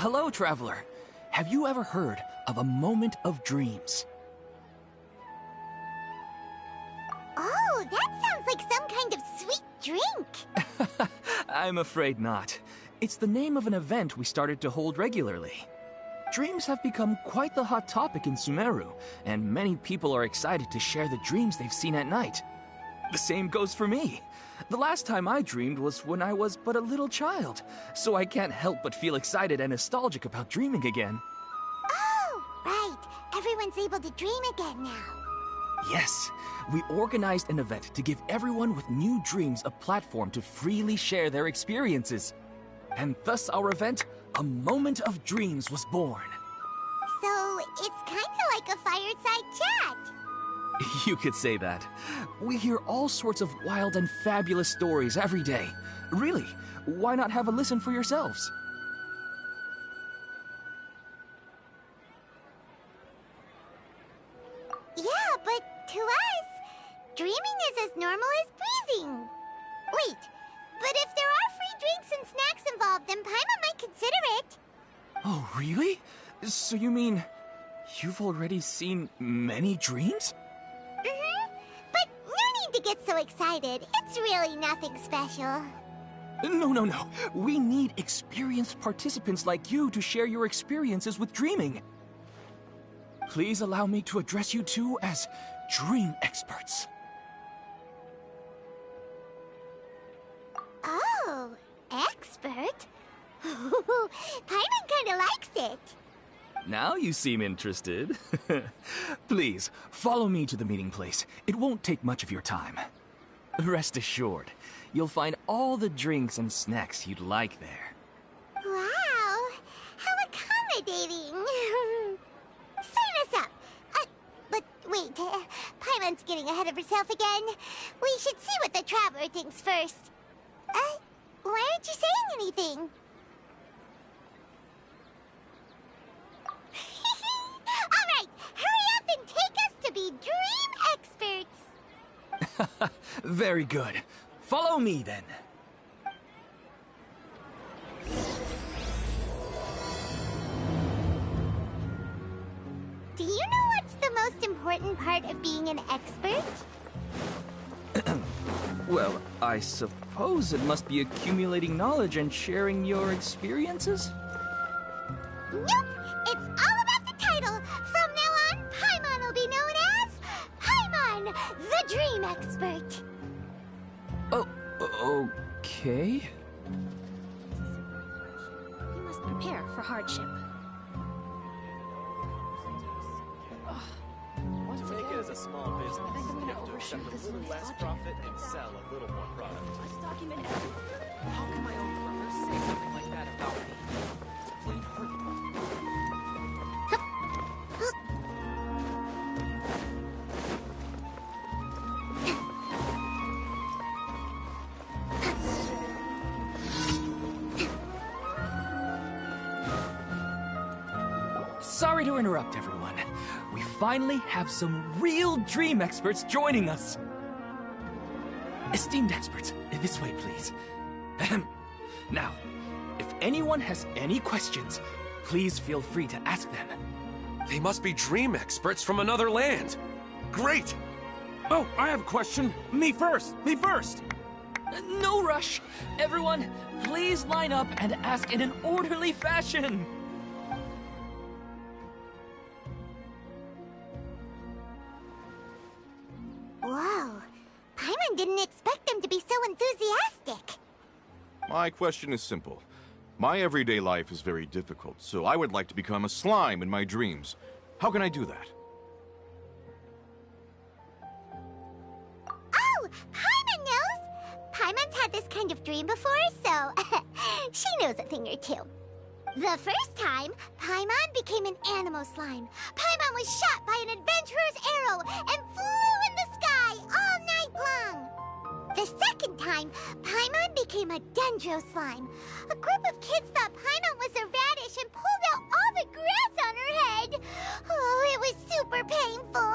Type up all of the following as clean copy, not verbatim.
Hello, traveler. Have you ever heard of a moment of dreams? Oh, that sounds like some kind of sweet drink. I'm afraid not. It's the name of an event we started to hold regularly. Dreams have become quite the hot topic in Sumeru, and many people are excited to share the dreams they've seen at night. The same goes for me. The last time I dreamed was when I was but a little child, so I can't help but feel excited and nostalgic about dreaming again. Oh, right. Everyone's able to dream again now. Yes, we organized an event to give everyone with new dreams a platform to freely share their experiences. And thus our event, A Moment of Dreams, was born. So, it's kind of like a fireside chat. You could say that. We hear all sorts of wild and fabulous stories every day. Really, why not have a listen for yourselves? Yeah, but to us, dreaming is as normal as breathing. Wait, but if there are free drinks and snacks involved, then Paimon might consider it. Oh, really? So you mean you've already seen many dreams? But no need to get so excited. It's really nothing special. No. We need experienced participants like you to share your experiences with dreaming. Please allow me to address you two as dream experts. Oh, expert? Paimon kinda likes it. Now you seem interested. Please, follow me to the meeting place. It won't take much of your time. Rest assured, you'll find all the drinks and snacks you'd like there. Wow, how accommodating. Sign us up. But wait, Paimon's getting ahead of herself again. We should see what the traveler thinks first. Why aren't you saying anything? All right, hurry up and take us to be dream experts. Very good. Follow me then. Do you know what's the most important part of being an expert? Well, I suppose it must be accumulating knowledge and sharing your experiences? Nope! It's all about the title! From now on, Paimon will be known as Paimon, the Dream Expert! Oh, okay. You must prepare for hardship. To make it as a small business, I think I'm you gonna have to overshoot accept this a little one's less budget. profit and sell a little more product. Let's document everything. How can my own brother say something like that about me? It's plain hurtful. Sorry to interrupt, everyone. We finally have some real dream experts joining us. Esteemed experts, this way, please. Ahem. Now, if anyone has any questions, please feel free to ask them. They must be dream experts from another land. Great! Oh, I have a question. Me first! Me first! No rush. Everyone, please line up and ask in an orderly fashion. Whoa, Paimon didn't expect them to be so enthusiastic. My question is simple. My everyday life is very difficult, so I would like to become a slime in my dreams. How can I do that? Oh, Paimon knows! Paimon's had this kind of dream before, so she knows a thing or two. The first time, Paimon became an animal slime. Paimon was shot by an adventurer's arrow and flew in the sky all night long. The second time, Paimon became a dendro slime. A group of kids thought Paimon was a radish and pulled out all the grass on her head. Oh, it was super painful.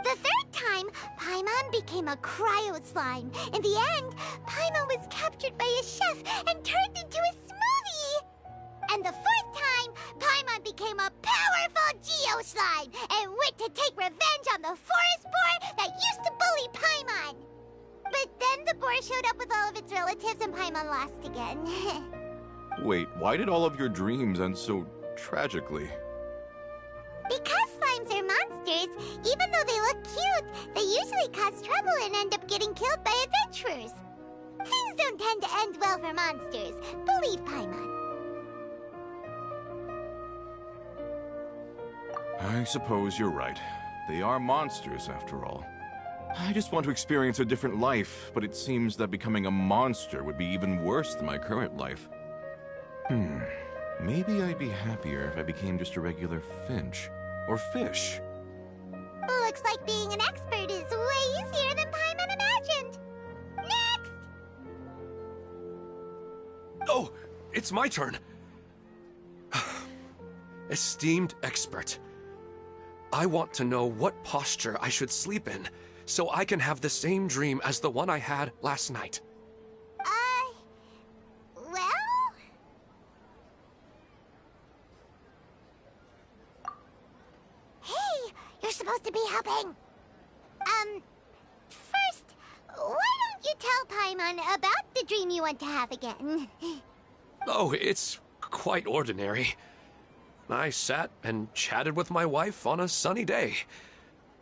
The third time, Paimon became a cryo slime. In the end, Paimon was captured by a chef and turned into a smoothie. And the fourth became a powerful Geo Slime and went to take revenge on the forest boar that used to bully Paimon. But then the boar showed up with all of its relatives and Paimon lost again. Wait, why did all of your dreams end so tragically? Because slimes are monsters, even though they look cute, they usually cause trouble and end up getting killed by adventurers. Things don't tend to end well for monsters. Believe Paimon. I suppose you're right. They are monsters, after all. I just want to experience a different life, but it seems that becoming a monster would be even worse than my current life. Maybe I'd be happier if I became just a regular finch. Or fish. Looks like being an expert is way easier than Paimon imagined. Next! Oh, it's my turn. Esteemed expert, I want to know what posture I should sleep in so I can have the same dream as the one I had last night. Well... Hey, you're supposed to be helping. First, why don't you tell Paimon about the dream you want to have again? Oh, it's quite ordinary. I sat and chatted with my wife on a sunny day,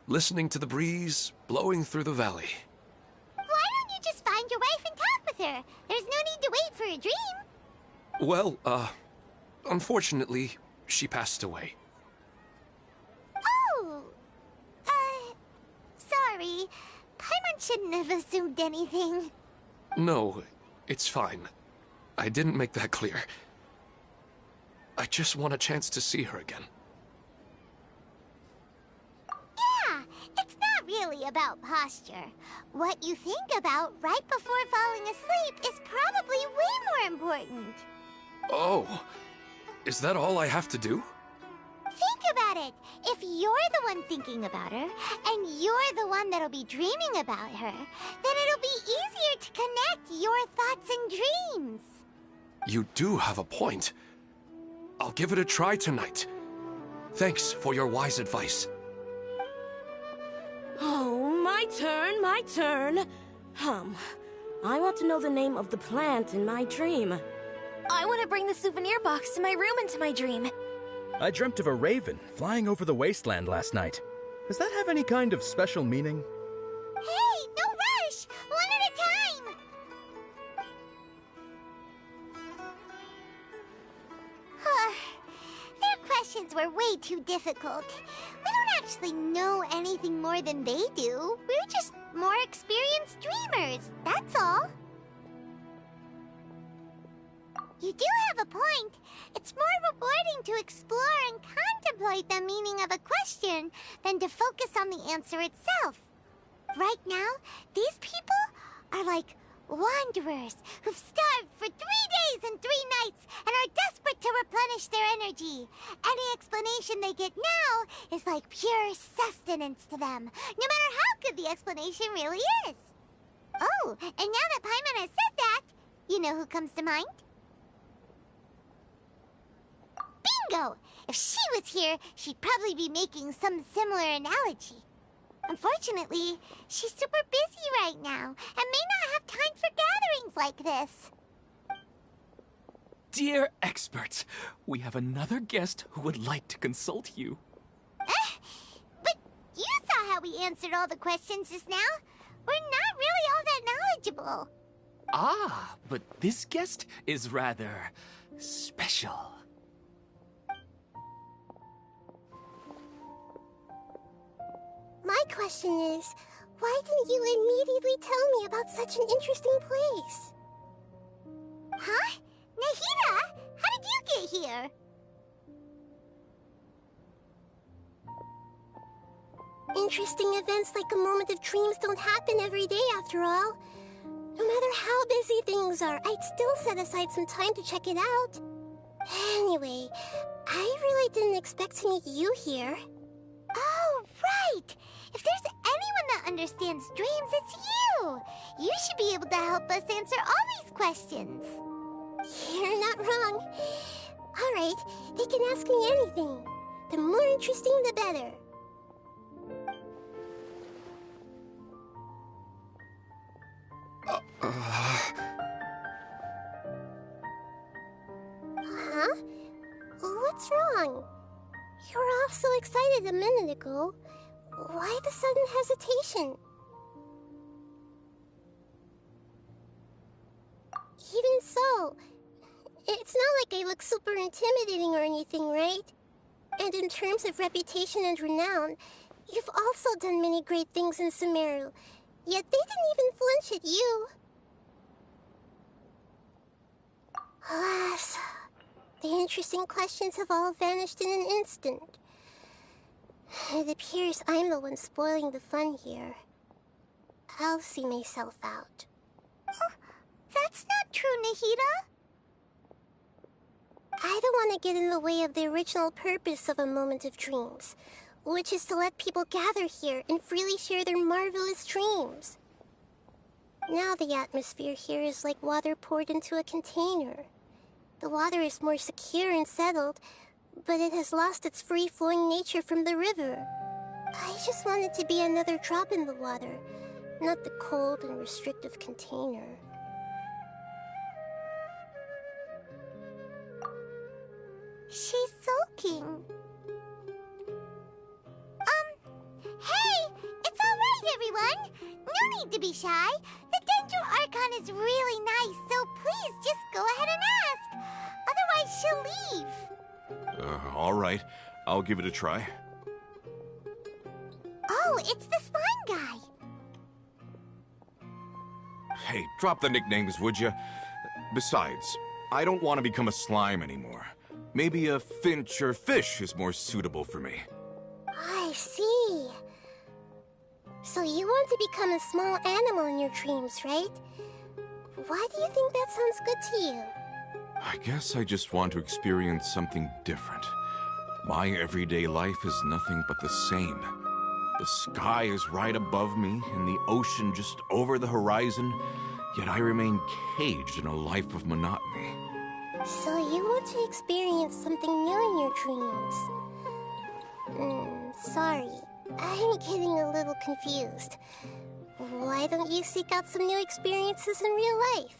listening to the breeze blowing through the valley. Why don't you just find your wife and talk with her? There's no need to wait for a dream. Well, unfortunately, she passed away. Oh, sorry. Paimon shouldn't have assumed anything. No, it's fine. I didn't make that clear. I just want a chance to see her again. Yeah, it's not really about posture. What you think about right before falling asleep is probably way more important. Oh, is that all I have to do? Think about it. If you're the one thinking about her, and you're the one that'll be dreaming about her, then it'll be easier to connect your thoughts and dreams. You do have a point. I'll give it a try tonight. Thanks for your wise advice. Oh, my turn, my turn. I want to know the name of the plant in my dream. I want to bring the souvenir box to my room into my dream. I dreamt of a raven flying over the wasteland last night. Does that have any kind of special meaning? Hey, no rush! One at a time! Their questions were way too difficult. We don't actually know anything more than they do. We're just more experienced dreamers, that's all. You do have a point. It's more rewarding to explore and contemplate the meaning of a question than to focus on the answer itself. Right now, these people are like wanderers who've starved for 3 days and 3 nights and are desperate to replenish their energy. Any explanation they get now is like pure sustenance to them, no matter how good the explanation really is. Oh, and now that Paimon has said that, you know who comes to mind? Bingo! If she was here, she'd probably be making some similar analogy. Unfortunately, she's super busy right now and may not have time for gatherings like this. Dear experts, we have another guest who would like to consult you. But you saw how we answered all the questions just now. We're not really all that knowledgeable. Ah, but this guest is rather special. My question is, why didn't you immediately tell me about such an interesting place? Huh? Nahida, how did you get here? Interesting events like a moment of dreams don't happen every day after all. No matter how busy things are, I'd still set aside some time to check it out. Anyway, I really didn't expect to meet you here. Oh, right! If there's anyone that understands dreams, it's you! You should be able to help us answer all these questions. You're not wrong. All right, They can ask me anything. The more interesting, the better. Huh? What's wrong? You were all so excited a minute ago. Why the sudden hesitation? Even so, it's not like I look super intimidating or anything, right? And in terms of reputation and renown, you've also done many great things in Sumeru, yet they didn't even flinch at you. Alas, the interesting questions have all vanished in an instant. It appears I'm the one spoiling the fun here. I'll see myself out. Oh, that's not true, Nahida. I don't want to get in the way of the original purpose of a Moment of Dreams, which is to let people gather here and freely share their marvelous dreams. Now the atmosphere here is like water poured into a container. The water is more secure and settled, but it has lost its free-flowing nature from the river. I just want it to be another drop in the water, not the cold and restrictive container. She's sulking. Hey! It's all right, everyone! No need to be shy. The Dendro Archon is really nice, so please just go ahead and ask. Otherwise, she'll leave. All right. I'll give it a try. Oh, it's the slime guy. Hey, drop the nicknames, would you? Besides, I don't want to become a slime anymore. Maybe a finch or fish is more suitable for me. I see. So you want to become a small animal in your dreams, right? Why do you think that sounds good to you? I guess I just want to experience something different. My everyday life is nothing but the same. The sky is right above me and the ocean just over the horizon, yet I remain caged in a life of monotony. So you want to experience something new in your dreams? Sorry, I'm getting a little confused. Why don't you seek out some new experiences in real life?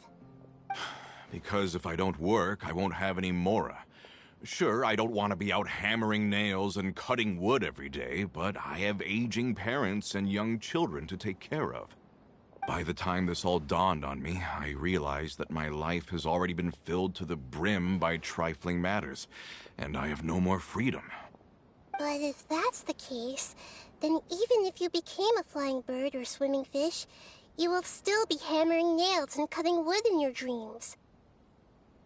Because if I don't work, I won't have any mora. Sure, I don't want to be out hammering nails and cutting wood every day, but I have aging parents and young children to take care of. By the time this all dawned on me, I realized that my life has already been filled to the brim by trifling matters, and I have no more freedom. But if that's the case, then even if you became a flying bird or swimming fish, you will still be hammering nails and cutting wood in your dreams.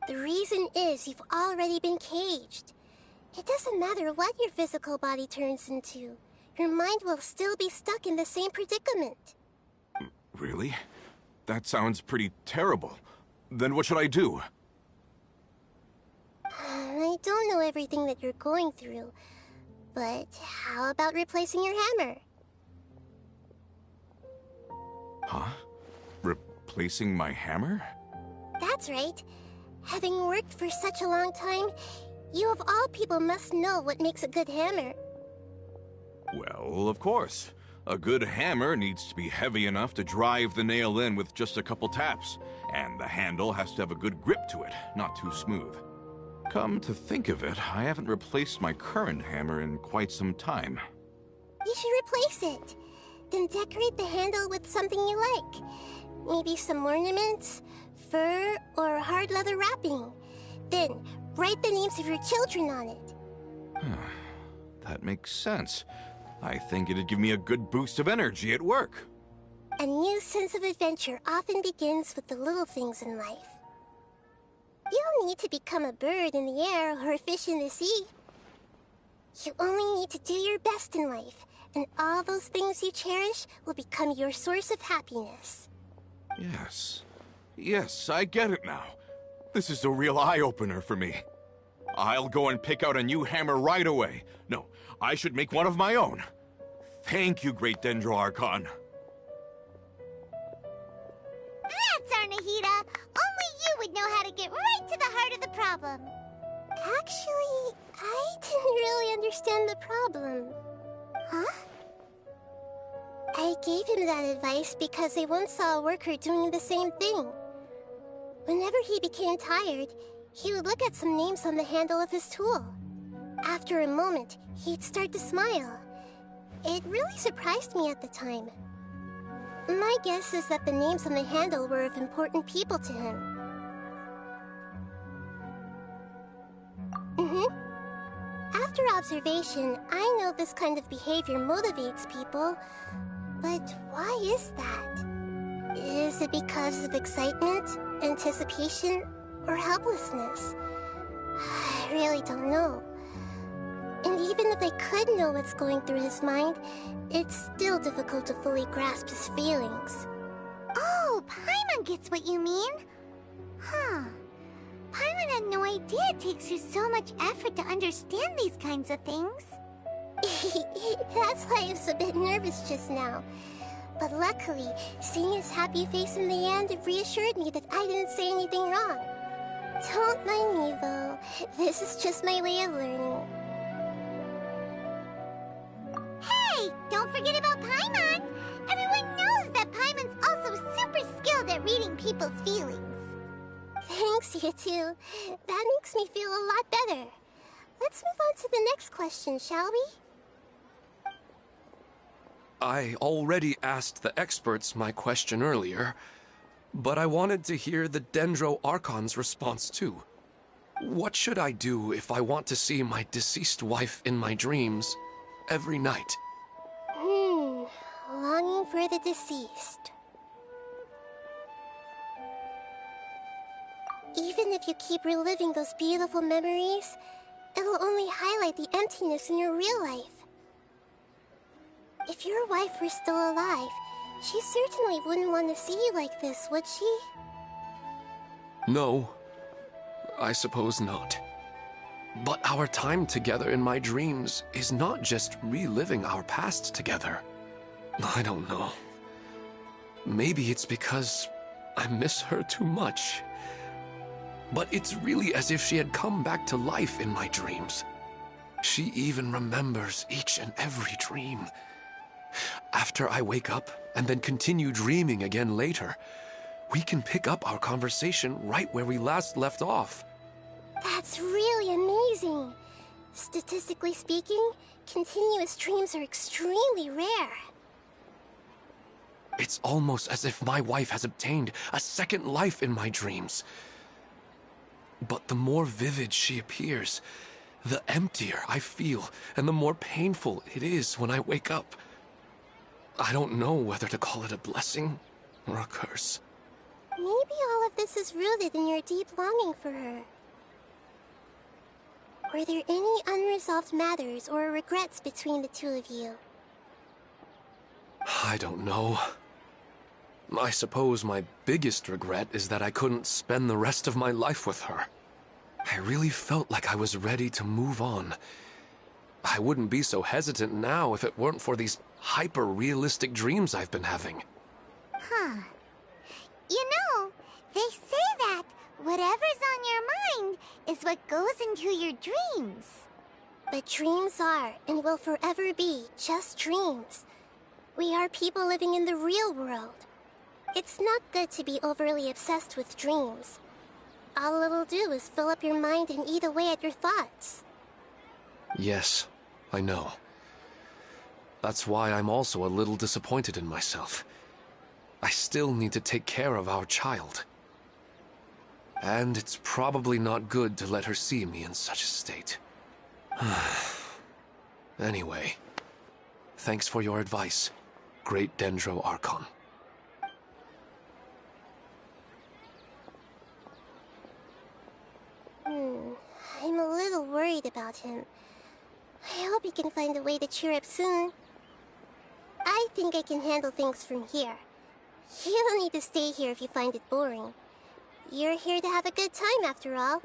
The reason is you've already been caged. It doesn't matter what your physical body turns into. Your mind will still be stuck in the same predicament. Really? That sounds pretty terrible. Then what should I do? I don't know everything that you're going through, but how about replacing your hammer? Huh? Replacing my hammer? That's right. Having worked for such a long time, you of all people must know what makes a good hammer. Well, of course. A good hammer needs to be heavy enough to drive the nail in with just a couple taps, and the handle has to have a good grip to it, not too smooth. Come to think of it, I haven't replaced my current hammer in quite some time. You should replace it. Then decorate the handle with something you like. Maybe some ornaments, fur, or hard leather wrapping. Then, write the names of your children on it. That makes sense. I think it'd give me a good boost of energy at work. A new sense of adventure often begins with the little things in life. You don't need to become a bird in the air or a fish in the sea. You only need to do your best in life, and all those things you cherish will become your source of happiness. Yes. Yes, I get it now. This is a real eye-opener for me. I'll go and pick out a new hammer right away. No, I should make one of my own. Thank you, Great Dendro Archon. That's our Nahida. Only you would know how to get right to the heart of the problem. Actually, I didn't really understand the problem. Huh? I gave him that advice because I once saw a worker doing the same thing. Whenever he became tired, he would look at some names on the handle of his tool. After a moment, he'd start to smile. It really surprised me at the time. My guess is that the names on the handle were of important people to him. After observation, I know this kind of behavior motivates people. But why is that? Is it because of excitement, anticipation, or helplessness? I really don't know. And even if I could know what's going through his mind, it's still difficult to fully grasp his feelings. Oh, Paimon gets what you mean. Huh. Paimon had no idea it takes you so much effort to understand these kinds of things. That's why I was a bit nervous just now. But luckily, seeing his happy face in the end reassured me that I didn't say anything wrong. Don't mind me, though. This is just my way of learning. Hey! Don't forget about Paimon! Everyone knows that Paimon's also super skilled at reading people's feelings. Thanks, you two. That makes me feel a lot better. Let's move on to the next question, shall we? I already asked the experts my question earlier, but I wanted to hear the Dendro Archon's response too. What should I do if I want to see my deceased wife in my dreams every night? Longing for the deceased. Even if you keep reliving those beautiful memories, it'll only highlight the emptiness in your real life. If your wife were still alive, she certainly wouldn't want to see you like this, would she? No, I suppose not. But our time together in my dreams is not just reliving our past together. I don't know. Maybe it's because I miss her too much. But it's really as if she had come back to life in my dreams. She even remembers each and every dream. After I wake up and then continue dreaming again later, we can pick up our conversation right where we last left off. That's really amazing. Statistically speaking, continuous dreams are extremely rare. It's almost as if my wife has obtained a second life in my dreams. But the more vivid she appears, the emptier I feel, and the more painful it is when I wake up. I don't know whether to call it a blessing or a curse. Maybe all of this is rooted in your deep longing for her. Were there any unresolved matters or regrets between the two of you? I don't know. I suppose my biggest regret is that I couldn't spend the rest of my life with her. I really felt like I was ready to move on. I wouldn't be so hesitant now if it weren't for these hyper-realistic dreams I've been having. Huh. You know, they say that whatever's on your mind is what goes into your dreams. But dreams are, and will forever be, just dreams. We are people living in the real world. It's not good to be overly obsessed with dreams. All it'll do is fill up your mind and eat away at your thoughts. Yes, I know. That's why I'm also a little disappointed in myself. I still need to take care of our child. And it's probably not good to let her see me in such a state. Anyway, thanks for your advice, Great Dendro Archon. I'm a little worried about him. I hope he can find a way to cheer up soon. I think I can handle things from here. You don't need to stay here if you find it boring. You're here to have a good time, after all.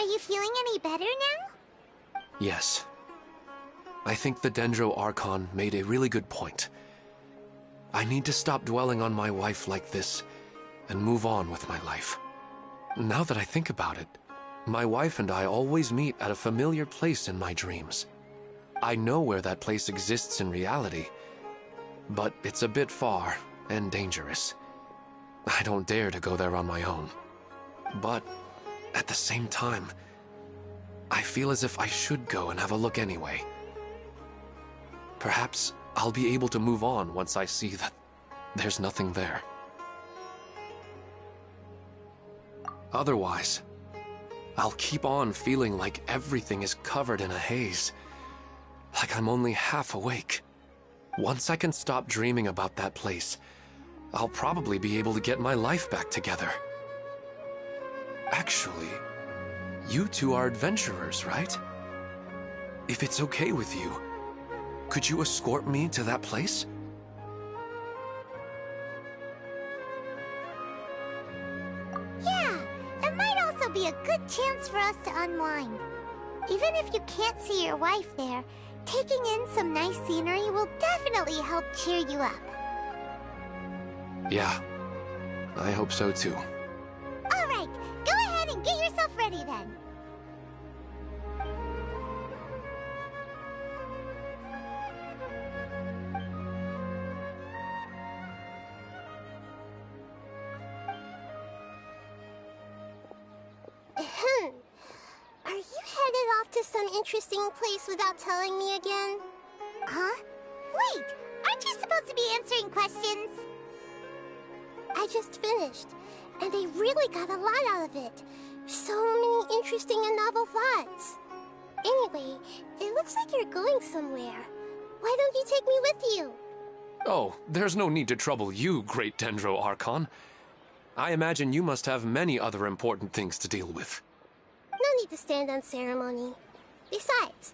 you feeling any better now? Yes. I think the Dendro Archon made a really good point. I need to stop dwelling on my wife like this and move on with my life. Now that I think about it, my wife and I always meet at a familiar place in my dreams. I know where that place exists in reality, but it's a bit far and dangerous. I don't dare to go there on my own. But at the same time, I feel as if I should go and have a look anyway. Perhaps I'll be able to move on once I see that there's nothing there. Otherwise, I'll keep on feeling like everything is covered in a haze, like I'm only half awake. Once I can stop dreaming about that place, I'll probably be able to get my life back together. Actually, you two are adventurers, right? If it's okay with you, could you escort me to that place? Yeah, it might also be a good chance for us to unwind. Even if you can't see your wife there, taking in some nice scenery will definitely help cheer you up. Yeah, I hope so too. All right, go ahead and get yourself ready then. Are you headed off to some interesting place without telling me again? Huh? Wait, aren't you supposed to be answering questions? I just finished, and I really got a lot out of it. So many interesting and novel thoughts. Anyway, it looks like you're going somewhere. Why don't you take me with you? Oh, there's no need to trouble you, great Dendro Archon. I imagine you must have many other important things to deal with. No need to stand on ceremony. Besides,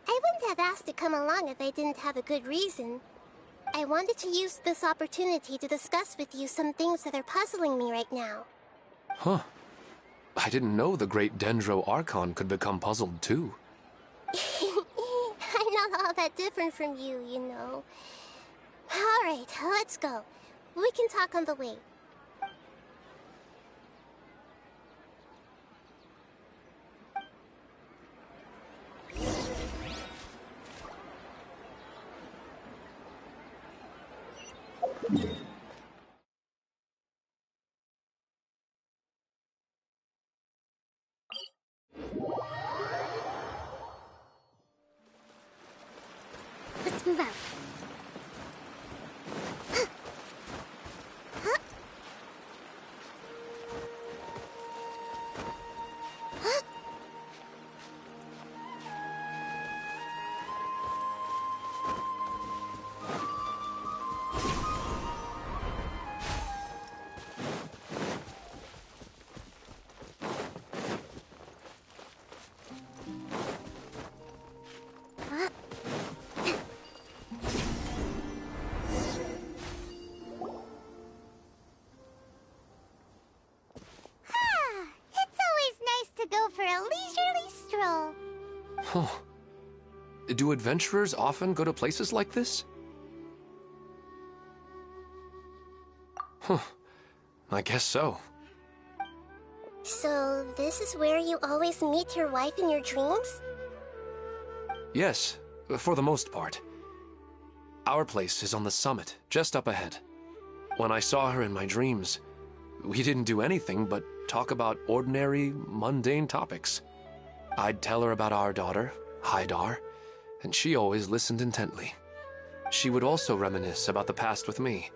I wouldn't have asked to come along if I didn't have a good reason. I wanted to use this opportunity to discuss with you some things that are puzzling me right now. Huh. I didn't know the great Dendro Archon could become puzzled too. I'm not all that different from you, you know. Alright, let's go. We can talk on the way. Let's move out. Go for a leisurely stroll. Huh. Do adventurers often go to places like this? Huh. I guess so. So, this is where you always meet your wife in your dreams? Yes, for the most part. Our place is on the summit, just up ahead. When I saw her in my dreams, we didn't do anything but talk about ordinary, mundane topics. I'd tell her about our daughter, Haidar, and she always listened intently. She would also reminisce about the past with me,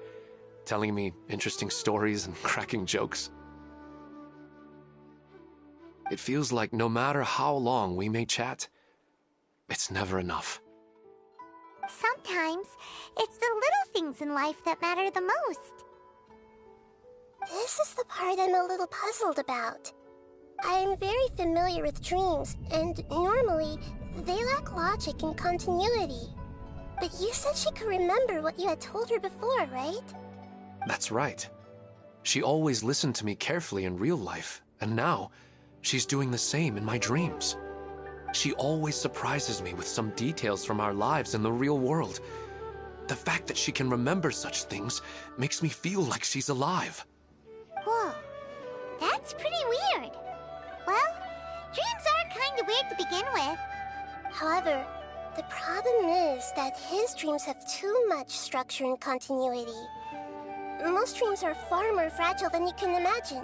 telling me interesting stories and cracking jokes. It feels like no matter how long we may chat, it's never enough. Sometimes, it's the little things in life that matter the most. This is the part I'm a little puzzled about. I'm very familiar with dreams, and normally, they lack logic and continuity. But you said she could remember what you had told her before, right? That's right. She always listened to me carefully in real life, and now, she's doing the same in my dreams. She always surprises me with some details from our lives in the real world. The fact that she can remember such things makes me feel like she's alive. Whoa, that's pretty weird. Well, dreams are kind of weird to begin with. However, the problem is that his dreams have too much structure and continuity. Most dreams are far more fragile than you can imagine.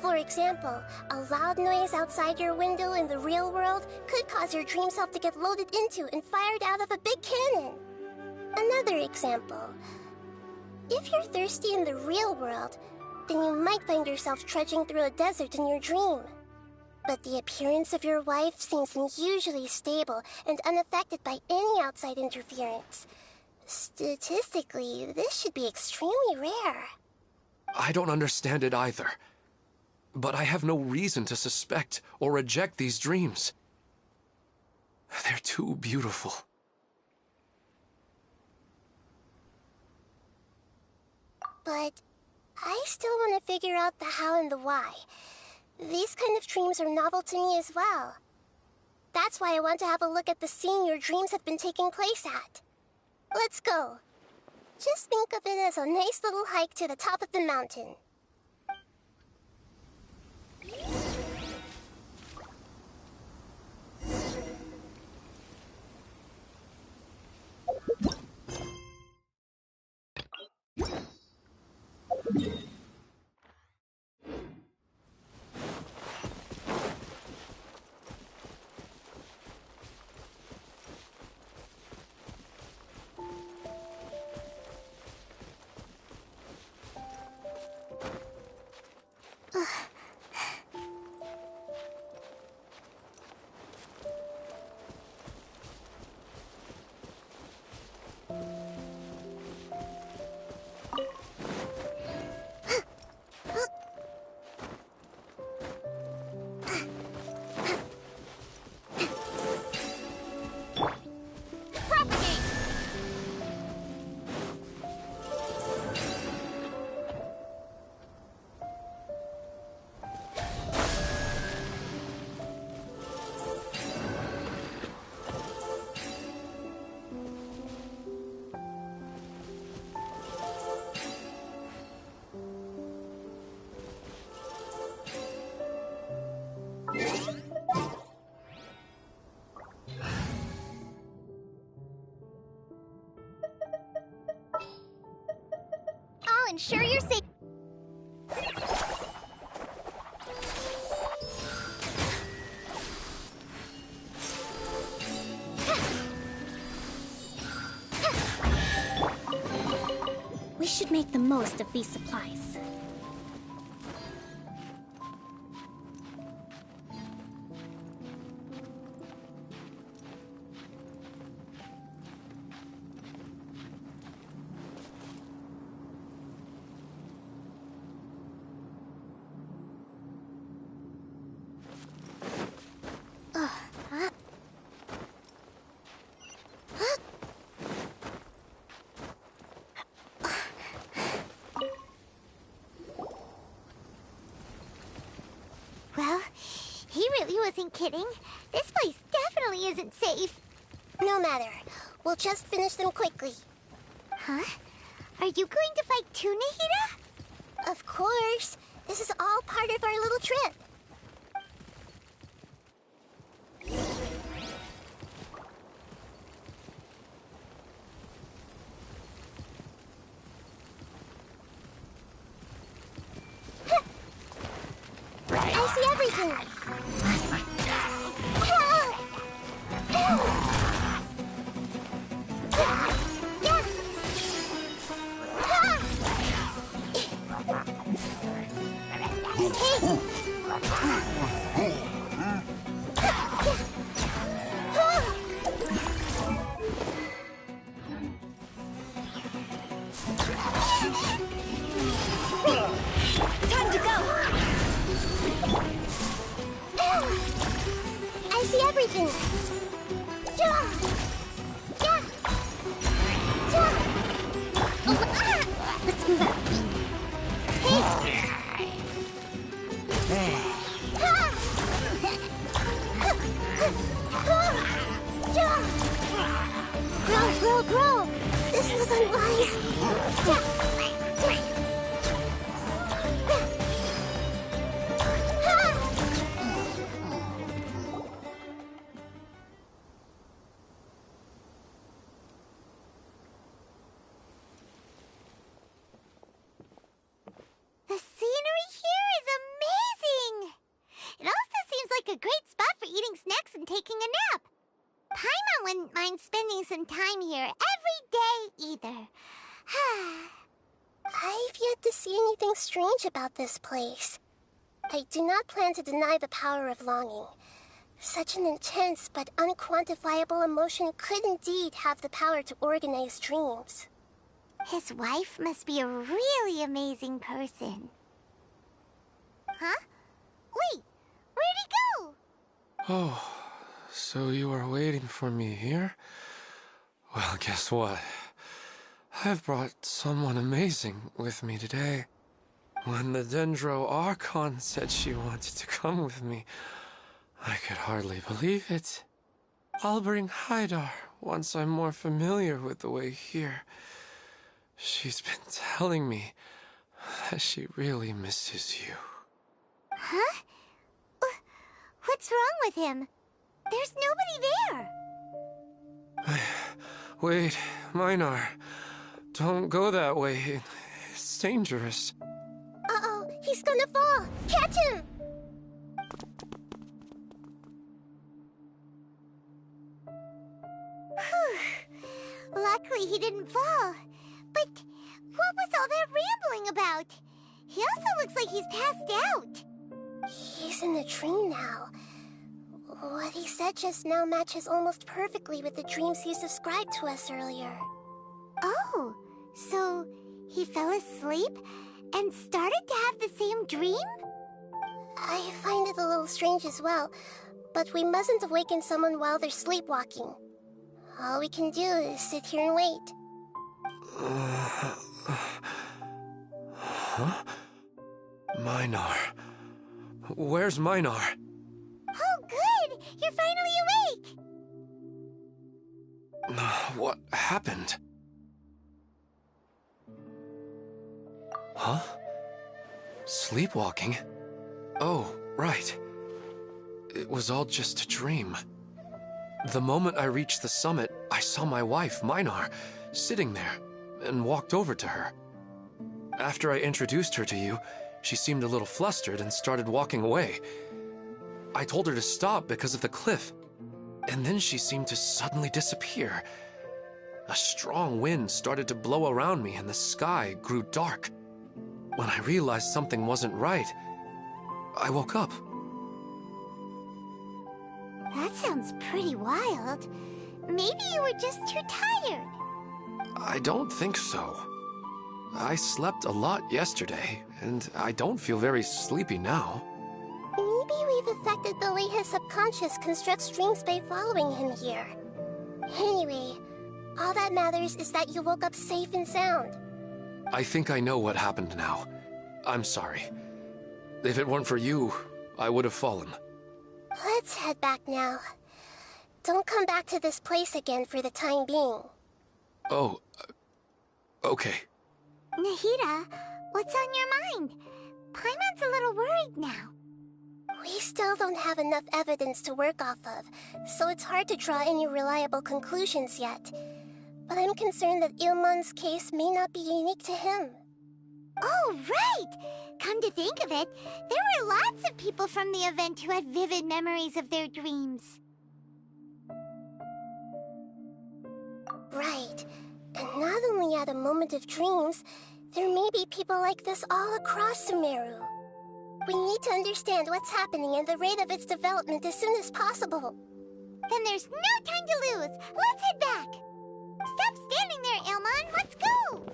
For example, a loud noise outside your window in the real world could cause your dream self to get loaded into and fired out of a big cannon. Another example. If you're thirsty in the real world, then you might find yourself trudging through a desert in your dream. But the appearance of your wife seems unusually stable and unaffected by any outside interference. Statistically, this should be extremely rare. I don't understand it either. But I have no reason to suspect or reject these dreams. They're too beautiful. But I still want to figure out the how and the why. These kind of dreams are novel to me as well. That's why I want to have a look at the scene your dreams have been taking place at. Let's go. Just think of it as a nice little hike to the top of the mountain. I'll ensure you're safe. We should make the most of these supplies. Well, he really wasn't kidding. This place definitely isn't safe. No matter. We'll just finish them quickly. Huh? Are you going to fight too, Nahida? Of course. This is all part of our little trip. I see everything. Time to go! I see everything. Let's move out. Hey! Sunrise! The scenery here is amazing! It also seems like a great spot for eating snacks and taking a nap. Paimon wouldn't mind spending some time here every day either. I've yet to see anything strange about this place. I do not plan to deny the power of longing. Such an intense but unquantifiable emotion could indeed have the power to organize dreams. His wife must be a really amazing person. Huh? Wait, where'd he go? Oh, so you are waiting for me here? Well, guess what? I've brought someone amazing with me today. When the Dendro Archon said she wanted to come with me, I could hardly believe it. I'll bring Haidar once I'm more familiar with the way here. She's been telling me that she really misses you. Huh? What's wrong with him? There's nobody there. Wait, Minar. Don't go that way. It's dangerous. Uh-oh, he's gonna fall! Catch him! Luckily he didn't fall. But what was all that rambling about? He also looks like he's passed out. He's in a dream now. What he said just now matches almost perfectly with the dreams he's described to us earlier. Oh, so he fell asleep and started to have the same dream? I find it a little strange as well, but we mustn't awaken someone while they're sleepwalking. All we can do is sit here and wait. Huh? Minar. Where's Minar? Oh, good! You're finally awake! What happened? Huh? Sleepwalking? Oh, right. It was all just a dream. The moment I reached the summit, I saw my wife, Minar, sitting there, and walked over to her. After I introduced her to you, she seemed a little flustered and started walking away. I told her to stop because of the cliff, and then she seemed to suddenly disappear. A strong wind started to blow around me and the sky grew dark. When I realized something wasn't right, I woke up. That sounds pretty wild. Maybe you were just too tired. I don't think so. I slept a lot yesterday, and I don't feel very sleepy now. Maybe we've affected the way his subconscious constructs dreams by following him here. Anyway, all that matters is that you woke up safe and sound. I think I know what happened now. I'm sorry. If it weren't for you, I would have fallen. Let's head back now. Don't come back to this place again for the time being. Oh, okay. Nahida, what's on your mind? Paimon's a little worried now. We still don't have enough evidence to work off of, so it's hard to draw any reliable conclusions yet. But I'm concerned that Ilmon's case may not be unique to him. Oh, right! Come to think of it, there were lots of people from the event who had vivid memories of their dreams. Right. And not only at a moment of dreams, there may be people like this all across Sumeru. We need to understand what's happening and the rate of its development as soon as possible. Then there's no time to lose. Let's head back. Stop standing there, Ilmon. Let's go.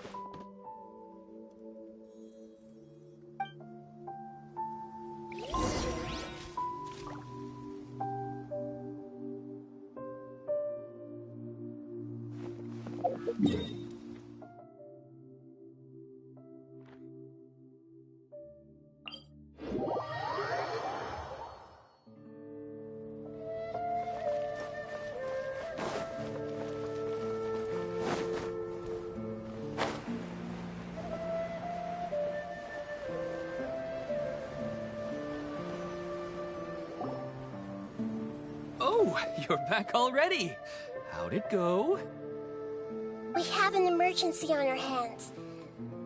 Oh, you're back already. How'd it go? We have an emergency on our hands.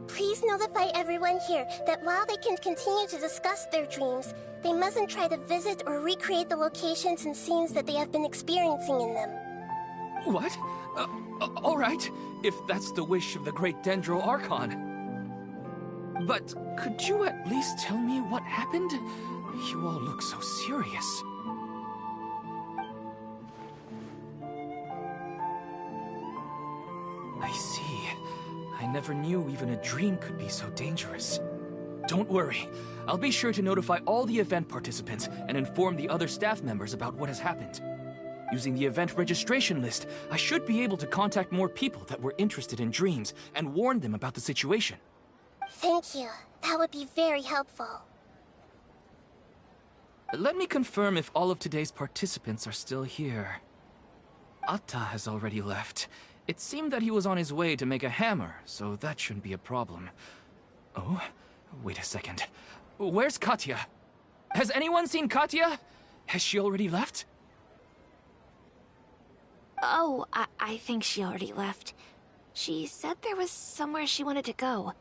Please notify everyone here that while they can continue to discuss their dreams, they mustn't try to visit or recreate the locations and scenes that they have been experiencing in them. What? All right, if that's the wish of the great Dendro Archon. But could you at least tell me what happened? You all look so serious. I see. I never knew even a dream could be so dangerous. Don't worry. I'll be sure to notify all the event participants and inform the other staff members about what has happened. Using the event registration list, I should be able to contact more people that were interested in dreams and warn them about the situation. Thank you. That would be very helpful. Let me confirm if all of today's participants are still here. Atta has already left. It seemed that he was on his way to make a hammer, so that shouldn't be a problem. Oh, wait a second. Where's Katya? Has anyone seen Katya? Has she already left? Oh, I think she already left. She said there was somewhere she wanted to go.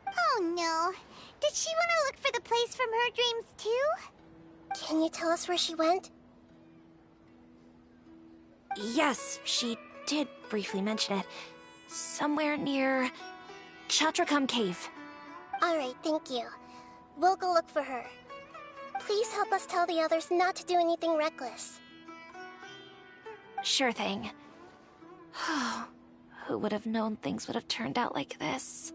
Oh no. Did she want to look for the place from her dreams too? Can you tell us where she went? Yes, she did briefly mention it. Somewhere near Chatrakam Cave. Alright, thank you. We'll go look for her. Please help us tell the others not to do anything reckless. Sure thing. Who would have known things would have turned out like this?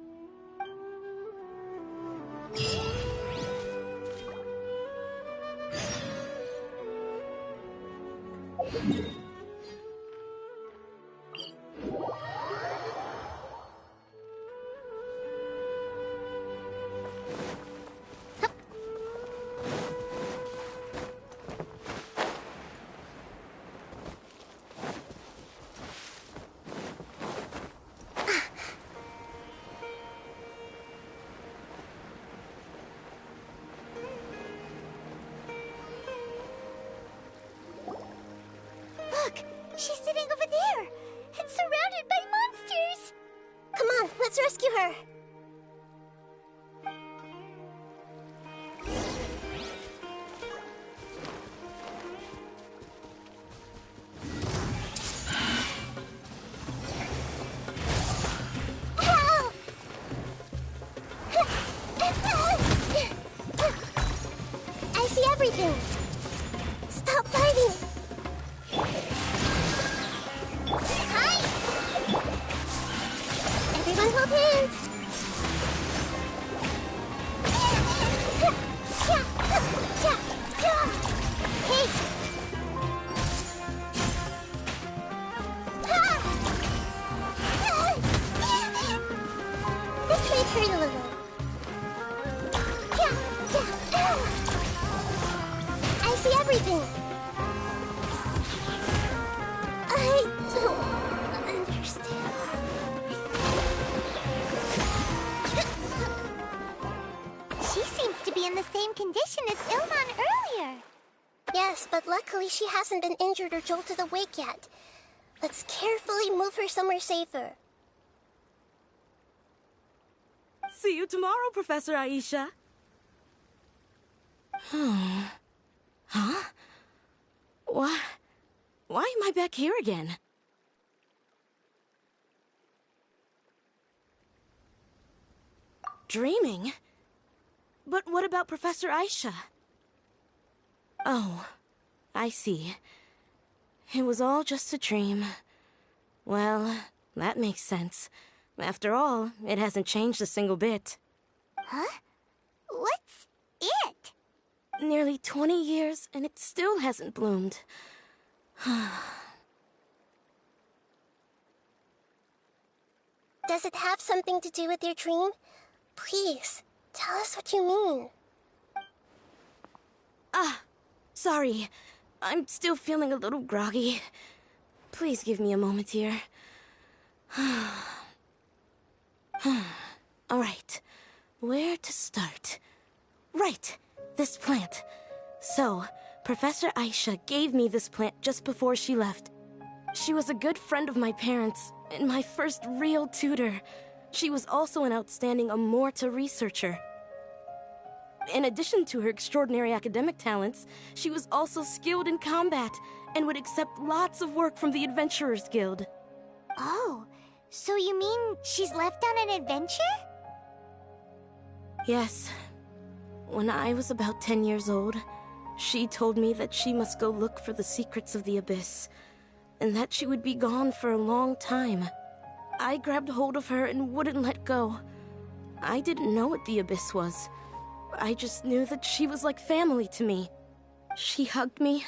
Look! She's sitting over there! And surrounded by monsters! Come on, let's rescue her! Help! I see everything! Stop fighting! Hi! Everyone hold hands! Hey! This may hurt a little. I see everything! I don't understand. She seems to be in the same condition as Ilman earlier. Yes, but luckily she hasn't been injured or jolted awake yet. Let's carefully move her somewhere safer. See you tomorrow, Professor Aisha. Huh? Why am I back here again? Dreaming? But what about Professor Aisha? Oh, I see. It was all just a dream. Well, that makes sense. After all, it hasn't changed a single bit. Huh? What's it? Nearly 20 years, and it still hasn't bloomed. Does it have something to do with your dream? Please, tell us what you mean. Sorry. I'm still feeling a little groggy. Please give me a moment here. Alright, where to start? Right, this plant. So, Professor Aisha gave me this plant just before she left. She was a good friend of my parents, and my first real tutor. She was also an outstanding Amorta researcher. In addition to her extraordinary academic talents, she was also skilled in combat, and would accept lots of work from the Adventurers Guild. Oh, so you mean she's left on an adventure? Yes. When I was about 10 years old, she told me that she must go look for the secrets of the Abyss, and that she would be gone for a long time. I grabbed hold of her and wouldn't let go. I didn't know what the Abyss was. I just knew that she was like family to me. She hugged me,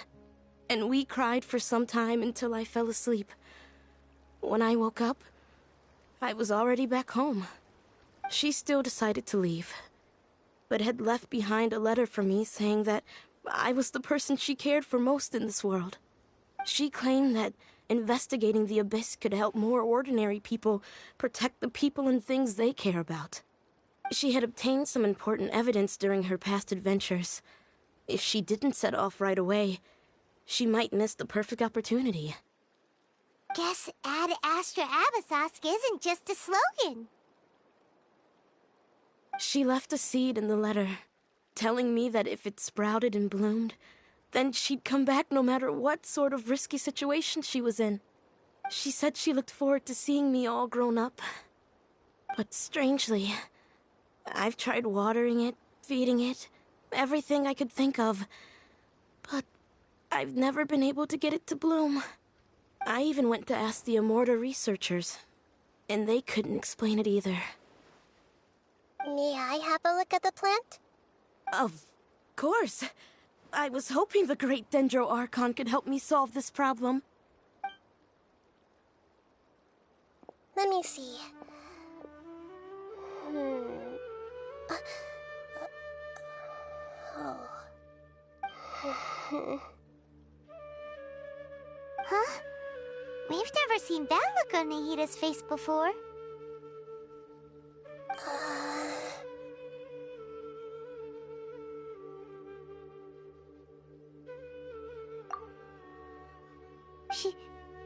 and we cried for some time until I fell asleep. When I woke up, I was already back home. She still decided to leave, but had left behind a letter for me saying that I was the person she cared for most in this world. She claimed that investigating the Abyss could help more ordinary people protect the people and things they care about. She had obtained some important evidence during her past adventures. If she didn't set off right away, she might miss the perfect opportunity. Guess Ad Astra Abyssosque isn't just a slogan. She left a seed in the letter, telling me that if it sprouted and bloomed, then she'd come back no matter what sort of risky situation she was in. She said she looked forward to seeing me all grown up. But strangely, I've tried watering it, feeding it, everything I could think of. But I've never been able to get it to bloom. I even went to ask the Amorta researchers, and they couldn't explain it either. May I have a look at the plant? Of course. I was hoping the great Dendro Archon could help me solve this problem. Let me see. Huh? We've never seen that look on Nahida's face before.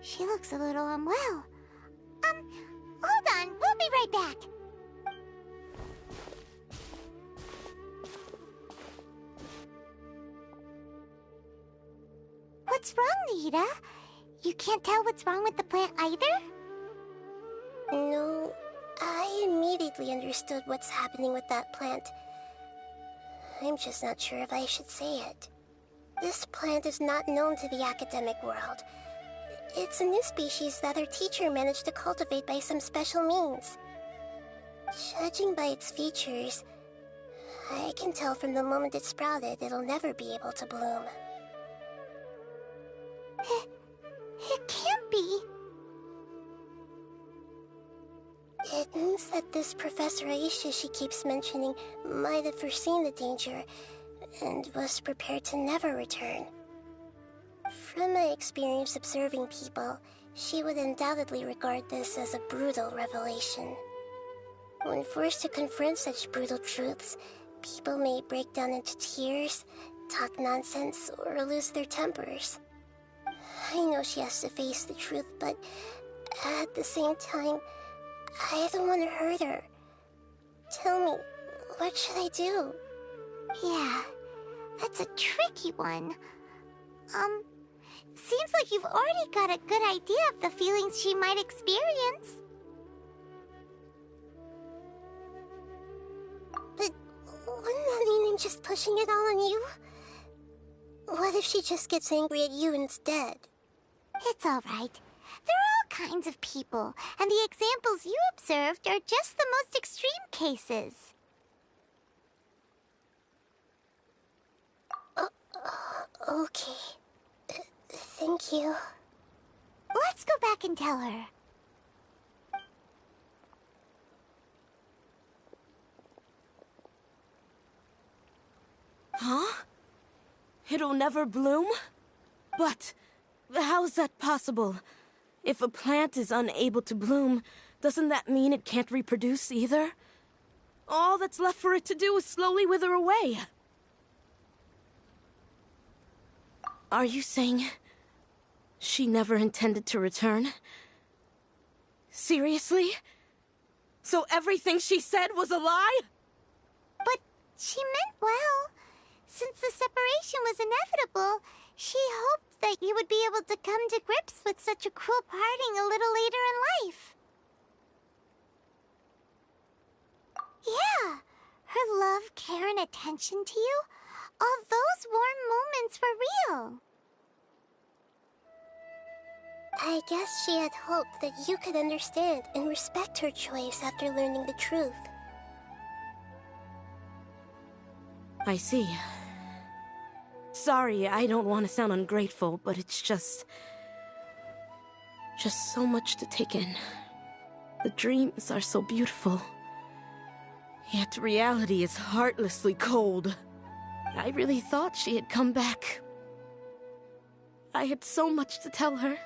She looks a little unwell. Hold on, we'll be right back. What's wrong, Nahida? You can't tell what's wrong with the plant either? No, I immediately understood what's happening with that plant. I'm just not sure if I should say it. This plant is not known to the academic world. It's a new species that our teacher managed to cultivate by some special means. Judging by its features, I can tell from the moment it sprouted it'll never be able to bloom. It can't be. It means that this Professor Aisha she keeps mentioning might have foreseen the danger and was prepared to never return. From my experience observing people, she would undoubtedly regard this as a brutal revelation. When forced to confront such brutal truths, people may break down into tears, talk nonsense, or lose their tempers. I know she has to face the truth, but at the same time, I don't want to hurt her. Tell me, what should I do? Yeah, that's a tricky one. Seems like you've already got a good idea of the feelings she might experience. But wouldn't that mean I'm just pushing it all on you? What if she just gets angry at you instead? It's all right. There are all kinds of people, and the examples you observed are just the most extreme cases. Okay. Thank you. Let's go back and tell her. Huh? It'll never bloom? But how's that possible? If a plant is unable to bloom, doesn't that mean it can't reproduce either? All that's left for it to do is slowly wither away. Are you saying she never intended to return? Seriously? So everything she said was a lie? But she meant well. Since the separation was inevitable, she hoped that you would be able to come to grips with such a cruel parting a little later in life. Yeah, her love, care, and attention to you, all those warm moments were real. I guess she had hoped that you could understand and respect her choice after learning the truth. I see. Sorry, I don't want to sound ungrateful, but it's just so much to take in. The dreams are so beautiful. Yet reality is heartlessly cold. I really thought she had come back. I had so much to tell her.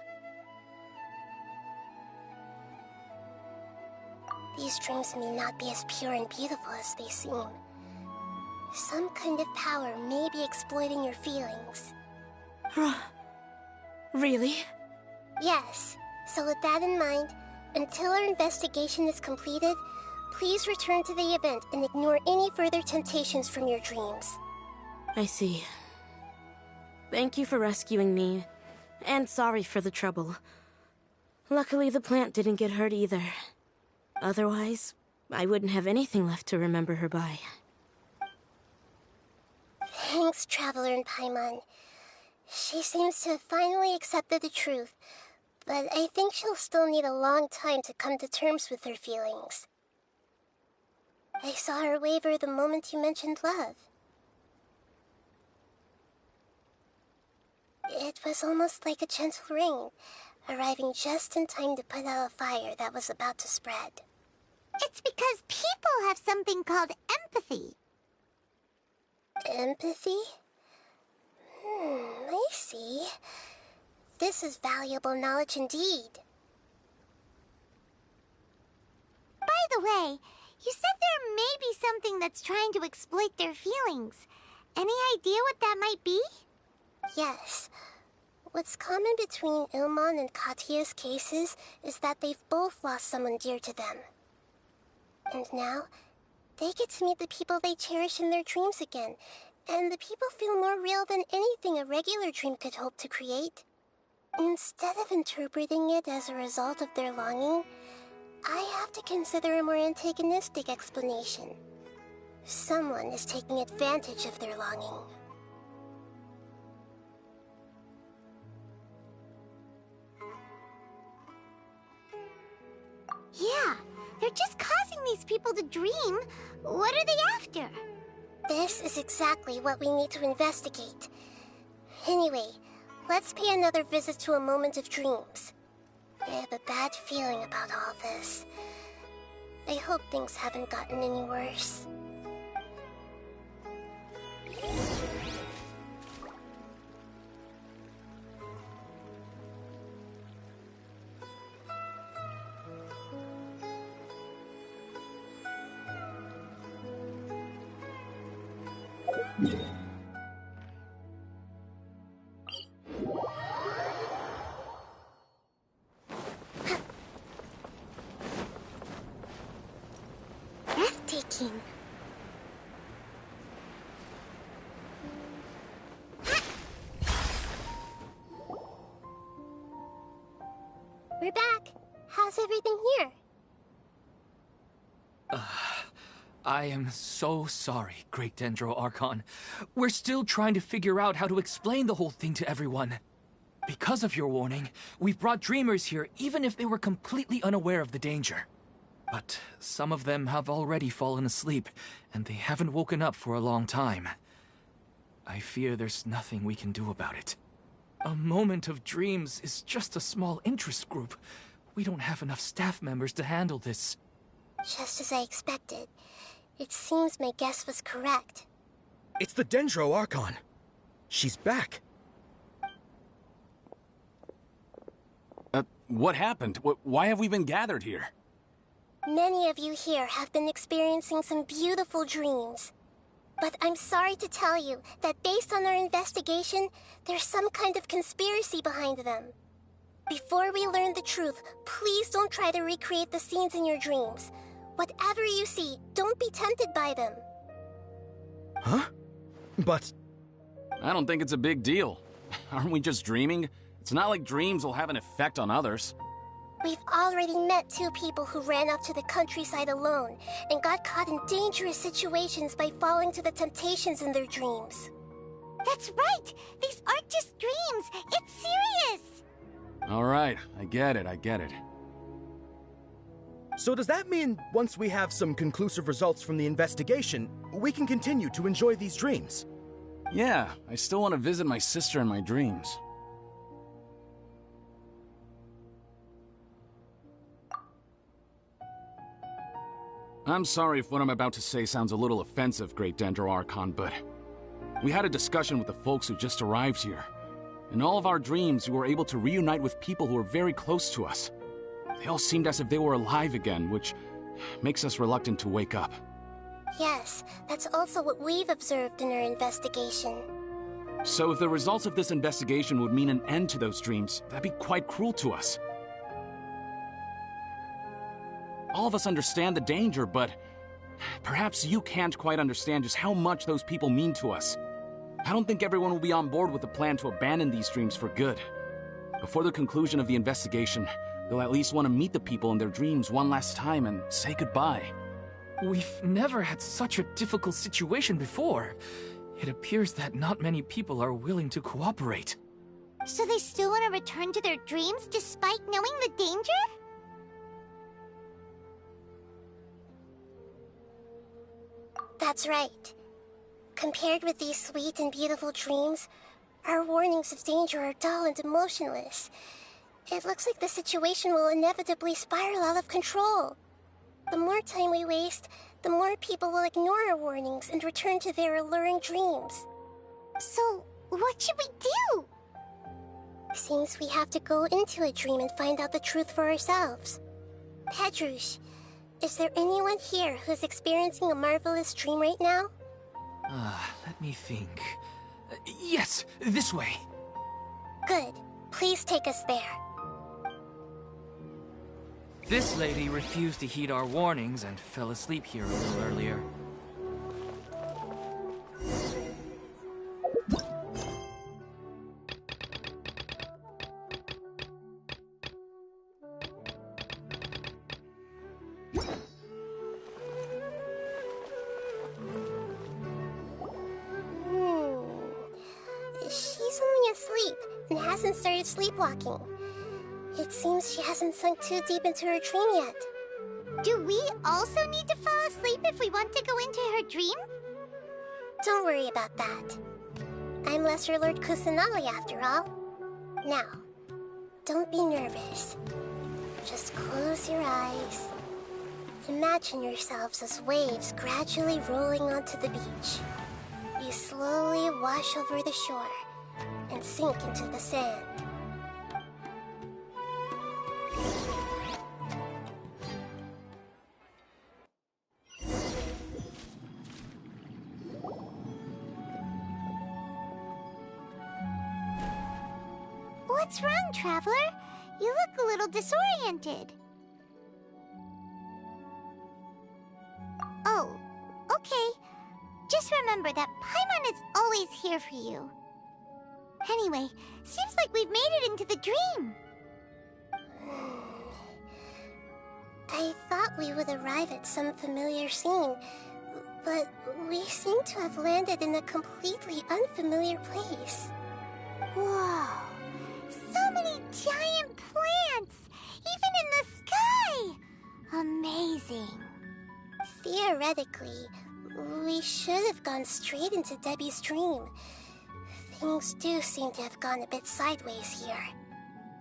These dreams may not be as pure and beautiful as they seem. Some kind of power may be exploiting your feelings. Really? Yes. So with that in mind, until our investigation is completed, please return to the event and ignore any further temptations from your dreams. I see. Thank you for rescuing me, and sorry for the trouble. Luckily, the plant didn't get hurt either. Otherwise, I wouldn't have anything left to remember her by. Thanks, Traveler and Paimon. She seems to have finally accepted the truth, but I think she'll still need a long time to come to terms with her feelings. I saw her waver the moment you mentioned love. It was almost like a gentle rain, arriving just in time to put out a fire that was about to spread. It's because people have something called empathy. Empathy? I see. This is valuable knowledge indeed. By the way, you said there may be something that's trying to exploit their feelings. Any idea what that might be? Yes. What's common between Ilmon and Katya's cases is that they've both lost someone dear to them. And now, they get to meet the people they cherish in their dreams again, and the people feel more real than anything a regular dream could hope to create. Instead of interpreting it as a result of their longing, I have to consider a more antagonistic explanation. Someone is taking advantage of their longing. Yeah, they're just causing these people to dream. What are they after? This is exactly what we need to investigate. Anyway, let's pay another visit to a moment of dreams. I have a bad feeling about all this. I hope things haven't gotten any worse. Breathtaking. We're back. How's everything here? I am so sorry, Great Dendro Archon. We're still trying to figure out how to explain the whole thing to everyone. Because of your warning, we've brought dreamers here even if they were completely unaware of the danger. But some of them have already fallen asleep, and they haven't woken up for a long time. I fear there's nothing we can do about it. A moment of dreams is just a small interest group. We don't have enough staff members to handle this. Just as I expected. It seems my guess was correct. It's the Dendro Archon. She's back. What happened? Why have we been gathered here? Many of you here have been experiencing some beautiful dreams. But I'm sorry to tell you that based on our investigation, there's some kind of conspiracy behind them. Before we learn the truth, please don't try to recreate the scenes in your dreams. Whatever you see, don't be tempted by them. Huh? But... I don't think it's a big deal. Aren't we just dreaming? It's not like dreams will have an effect on others. We've already met 2 people who ran off to the countryside alone and got caught in dangerous situations by falling to the temptations in their dreams. That's right! These aren't just dreams! It's serious! Alright, I get it. So does that mean once we have some conclusive results from the investigation, we can continue to enjoy these dreams? Yeah, I still want to visit my sister in my dreams. I'm sorry if what I'm about to say sounds a little offensive, Great Dendro Archon, but we had a discussion with the folks who just arrived here. In all of our dreams, we were able to reunite with people who were very close to us. They all seemed as if they were alive again, which makes us reluctant to wake up. Yes, that's also what we've observed in our investigation. So if the results of this investigation would mean an end to those dreams, that'd be quite cruel to us. All of us understand the danger, but perhaps you can't quite understand just how much those people mean to us. I don't think everyone will be on board with the plan to abandon these dreams for good. Before the conclusion of the investigation, they'll at least want to meet the people in their dreams one last time and say goodbye. We've never had such a difficult situation before. It appears that not many people are willing to cooperate. So they still want to return to their dreams despite knowing the danger? That's right. Compared with these sweet and beautiful dreams, our warnings of danger are dull and emotionless. It looks like the situation will inevitably spiral out of control. The more time we waste, the more people will ignore our warnings and return to their alluring dreams. So, what should we do? Seems we have to go into a dream and find out the truth for ourselves. Pedrush, is there anyone here who's experiencing a marvelous dream right now? Let me think. Yes, this way. Good. Please take us there. This lady refused to heed our warnings and fell asleep here a little earlier. She's only asleep and hasn't started sleepwalking. It seems she hasn't sunk too deep into her dream yet. Do we also need to fall asleep if we want to go into her dream? Don't worry about that. I'm Lesser Lord Kusanali after all. Now, don't be nervous. Just close your eyes. Imagine yourselves as waves gradually rolling onto the beach. You slowly wash over the shore and sink into the sand. What's wrong, Traveler? You look a little disoriented. Oh, okay. Just remember that Paimon is always here for you. Anyway, seems like we've made it into the dream. I thought we would arrive at some familiar scene, but we seem to have landed in a completely unfamiliar place. Whoa! So many giant plants! Even in the sky! Amazing. Theoretically, we should have gone straight into Debbie's dream. Things do seem to have gone a bit sideways here.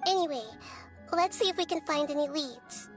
Anyway, let's see if we can find any leads.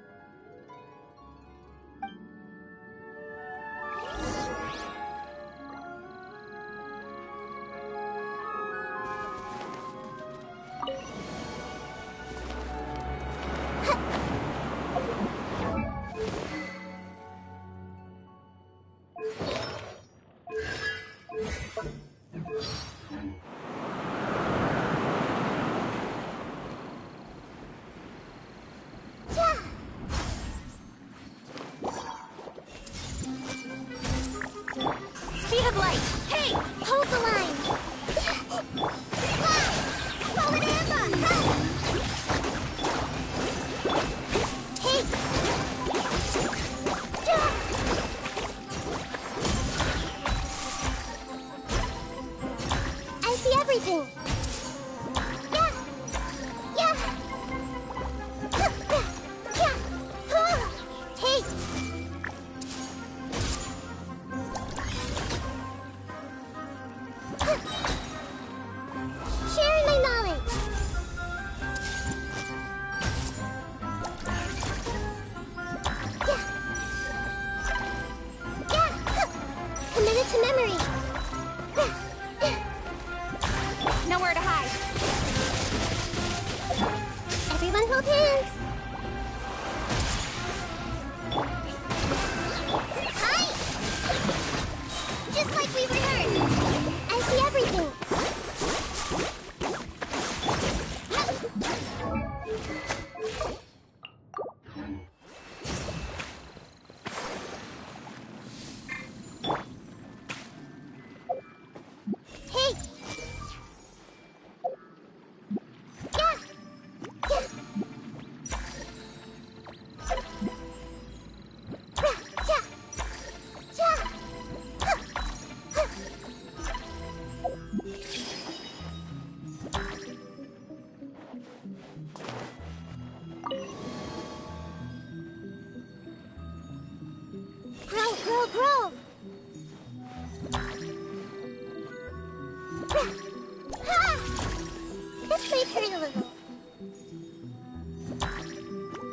push my parrot a little.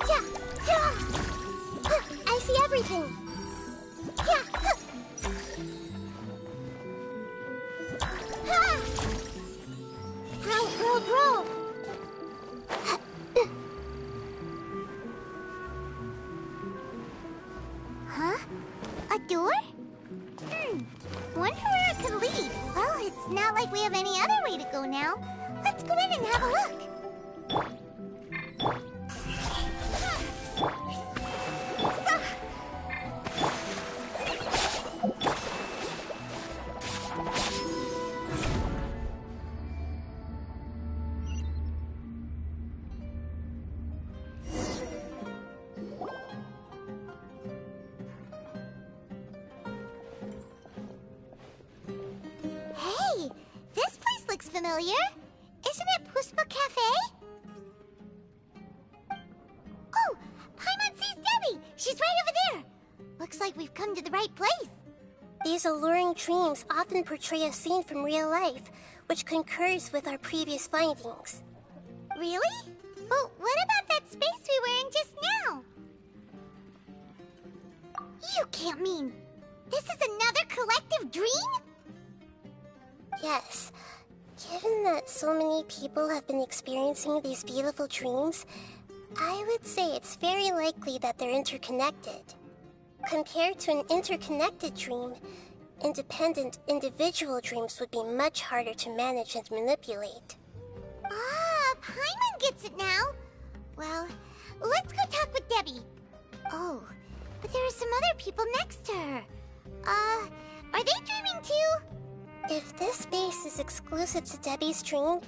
Yeah, yeah. I see everything. Yeah. Roll. Huh? A door? Wonder where it could lead. Well, it's not like we have any other way to go now. Let's go in and have a look. Hey, this place looks familiar. Isn't it Puspa Cafe? Oh, Paimon sees Debbie. She's right over there. Looks like we've come to the right place. These alluring dreams often portray a scene from real life, which concurs with our previous findings. Really? But what about that space we were in just now? You can't mean this is another collective dream? Yes. Given that so many people have been experiencing these beautiful dreams, I would say it's very likely that they're interconnected. Compared to an interconnected dream, independent individual dreams would be much harder to manage and manipulate. Ah, Paimon gets it now. Well, let's go talk with Debbie. Oh, but there are some other people next to her. Are they dreaming too? If this space is exclusive to Debbie's dream,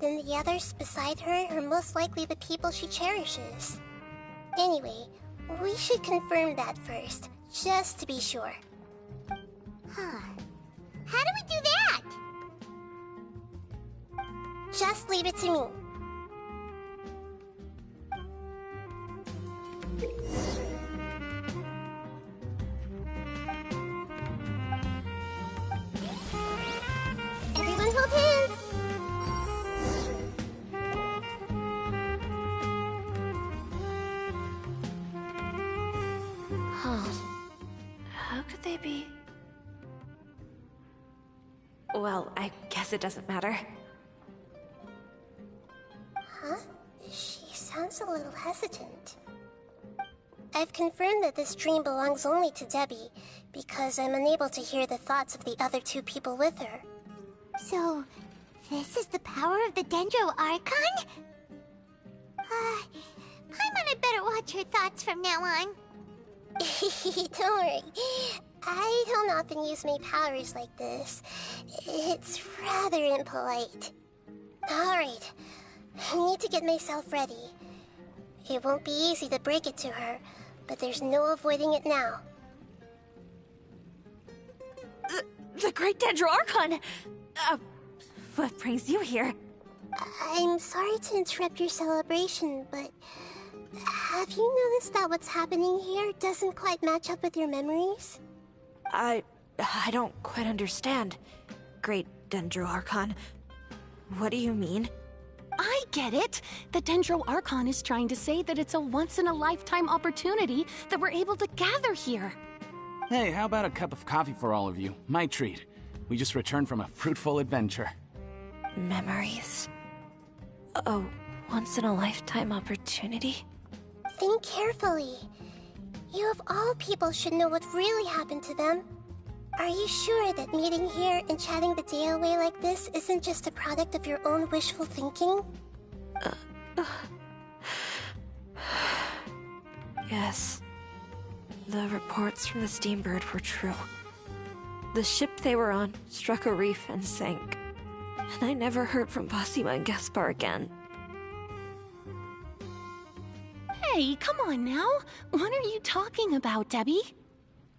then the others beside her are most likely the people she cherishes. Anyway, we should confirm that first, just to be sure. Huh. How do we do that? Just leave it to me. Everyone hold hands! Huh. How could they be? Well, I guess it doesn't matter. Huh? She sounds a little hesitant. I've confirmed that this dream belongs only to Debbie, because I'm unable to hear the thoughts of the other two people with her. So, this is the power of the Dendro Archon? Paimon had better watch her thoughts from now on. Don't worry. I don't often use my powers like this. It's rather impolite. Alright, I need to get myself ready. It won't be easy to break it to her, but there's no avoiding it now. The Great Dendro Archon! What brings you here? I'm sorry to interrupt your celebration, but have you noticed that what's happening here doesn't quite match up with your memories? I don't quite understand. Great Dendro Archon. What do you mean? I get it! The Dendro Archon is trying to say that it's a once-in-a-lifetime opportunity that we're able to gather here. Hey, how about a cup of coffee for all of you? My treat. We just returned from a fruitful adventure. Memories. A once-in-a-lifetime opportunity? Think carefully. You of all people should know what really happened to them. Are you sure that meeting here and chatting the day away like this isn't just a product of your own wishful thinking? Yes. The reports from the Steambird were true. The ship they were on struck a reef and sank. And I never heard from Basima and Gaspar again. Hey, come on now! What are you talking about, Debbie?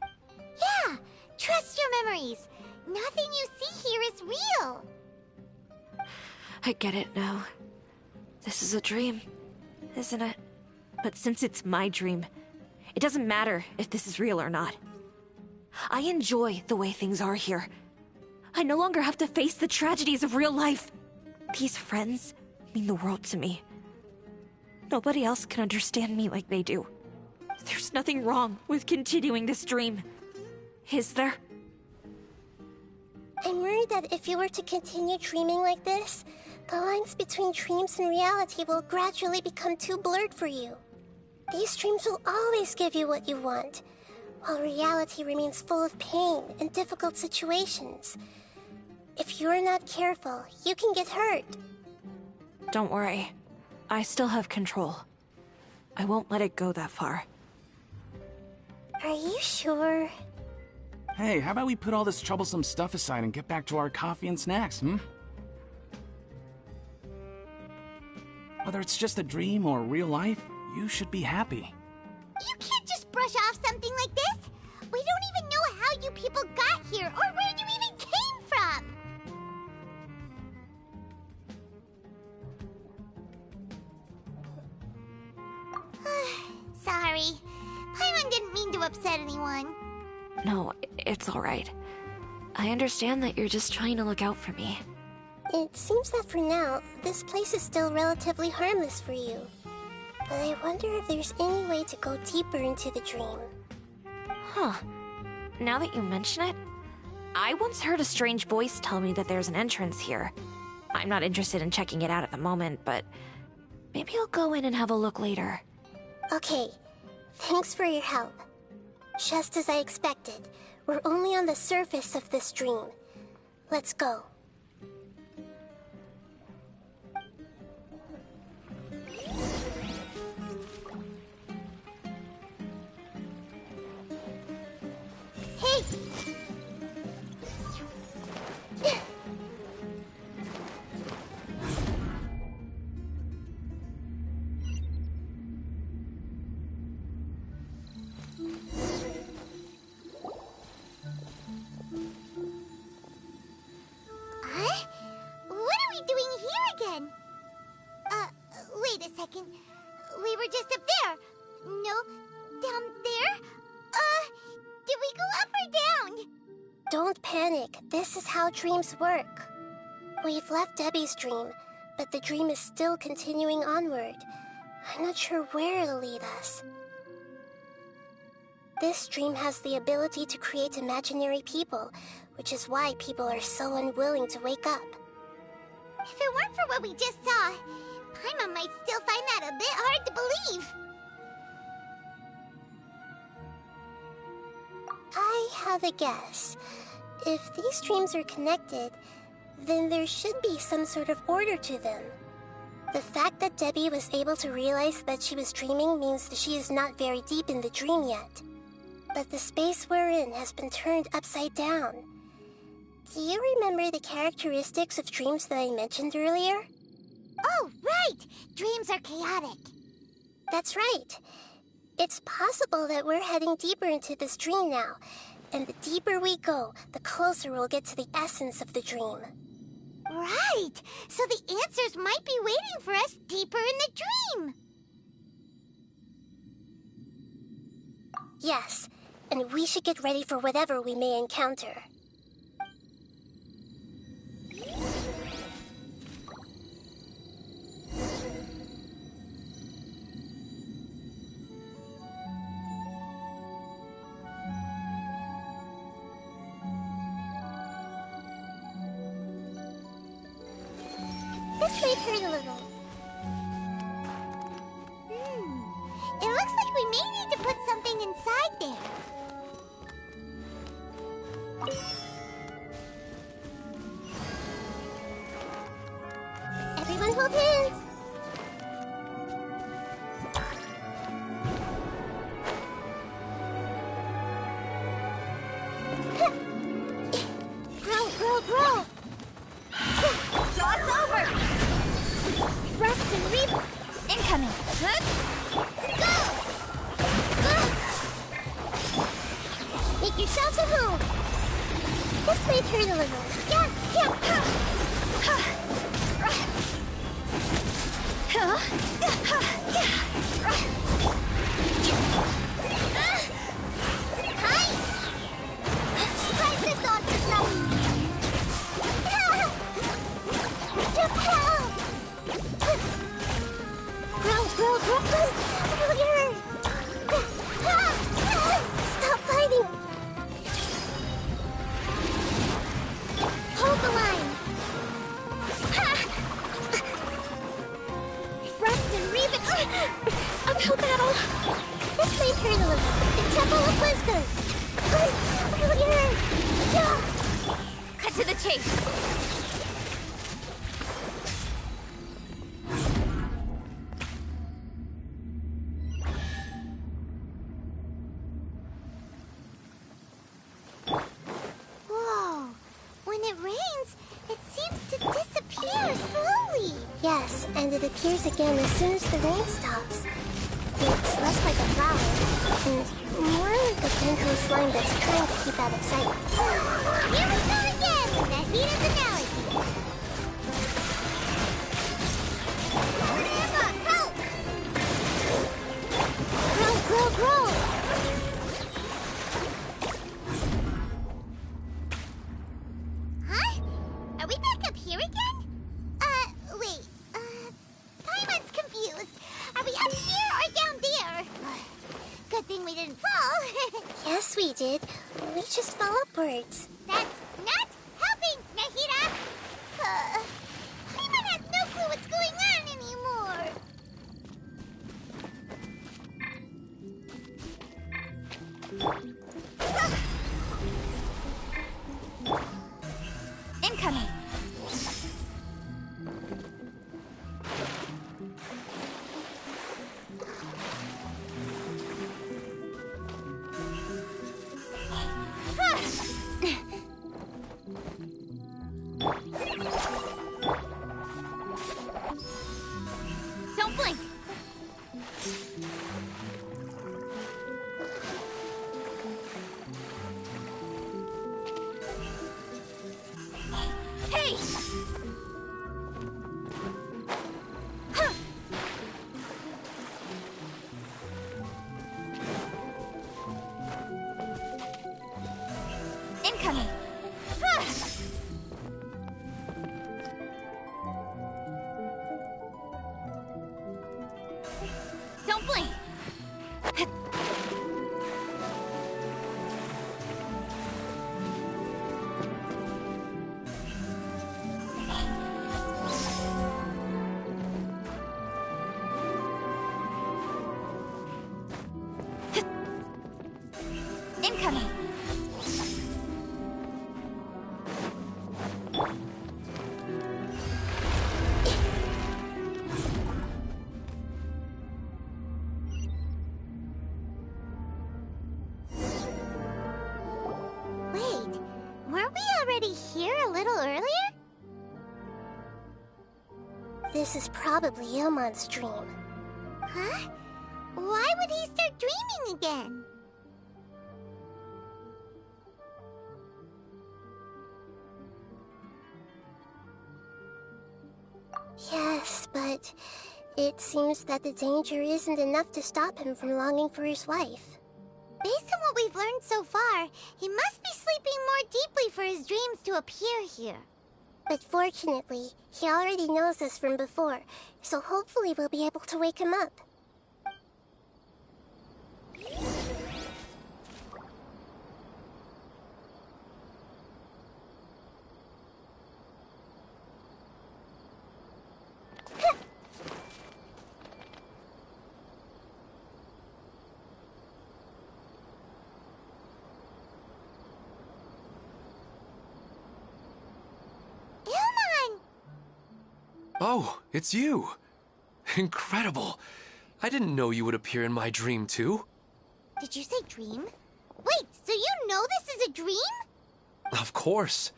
Yeah, trust your memories. Nothing you see here is real. I get it now. This is a dream, isn't it? But since it's my dream, it doesn't matter if this is real or not. I enjoy the way things are here. I no longer have to face the tragedies of real life. These friends mean the world to me. Nobody else can understand me like they do. There's nothing wrong with continuing this dream. Is there? I'm worried that if you were to continue dreaming like this, the lines between dreams and reality will gradually become too blurred for you. These dreams will always give you what you want, while reality remains full of pain and difficult situations. If you're not careful, you can get hurt. Don't worry. I still have control. I won't let it go that far. Are you sure? Hey, how about we put all this troublesome stuff aside and get back to our coffee and snacks, hmm? Whether it's just a dream or real life, you should be happy. You can't just brush off something like this. We don't even know how you people got here or where you even came from. Sorry. Paimon didn't mean to upset anyone. No, it's alright. I understand that you're just trying to look out for me. It seems that for now, this place is still relatively harmless for you. But I wonder if there's any way to go deeper into the dream. Huh. Now that you mention it, I once heard a strange voice tell me that there's an entrance here. I'm not interested in checking it out at the moment, but maybe I'll go in and have a look later. Okay, thanks for your help. Just as I expected, we're only on the surface of this dream. Let's go. Hey! Huh? What are we doing here again? Wait a second. We were just up there. No, down there? Did we go up or down? Don't panic. This is how dreams work. We've left Debbie's dream, but the dream is still continuing onward. I'm not sure where it'll lead us. This dream has the ability to create imaginary people, which is why people are so unwilling to wake up. If it weren't for what we just saw, Paimon might still find that a bit hard to believe. I have a guess. If these dreams are connected, then there should be some sort of order to them. The fact that Debbie was able to realize that she was dreaming means that she is not very deep in the dream yet. But the space we're in has been turned upside down. Do you remember the characteristics of dreams that I mentioned earlier? Oh, right! Dreams are chaotic. That's right. It's possible that we're heading deeper into this dream now, and the deeper we go, the closer we'll get to the essence of the dream. Right! So the answers might be waiting for us deeper in the dream! Yes, and we should get ready for whatever we may encounter. This might hurt a little. It looks like we may need to put something inside there. Everyone hold hands! Grow! Toss over! Rest and reboot! Incoming! Go! Make yourselves at home! This might hurt a little. Try this on yourself! Stop fighting! Hold the line! Rust and Reba... Uphill battle! This might hurt a little. The Temple of Wisdom! Cut to the chase. Whoa! When it rains, it seems to disappear slowly. Yes, and it appears again as soon as the rain stops. It's less like a flower, and more like a gentle slime that's trying to keep out of sight. Here we go again with Nahida's analogy. Emma, help! Grow! Huh? Are we back up here again? Wait. Paimon's confused. Are we up here or down there? Good thing we didn't fall. Yes, we did. We just fell upwards. That's not helping, Nahida! Paimon has no clue what's going on anymore. Incoming. Don't blink. Hey! Huh. Incoming. Huh. Don't blink. Incoming. Wait, weren't we already here a little earlier? This is probably Ilmon's dream. Huh? Why would he start dreaming again? Yes, but it seems that the danger isn't enough to stop him from longing for his wife. Based on what we've learned so far, he must be sleeping more deeply for his dreams to appear here. But fortunately, he already knows us from before, so hopefully we'll be able to wake him up. Oh, it's you! Incredible! I didn't know you would appear in my dream, too. Did you say dream? Wait, so you know this is a dream? Of course.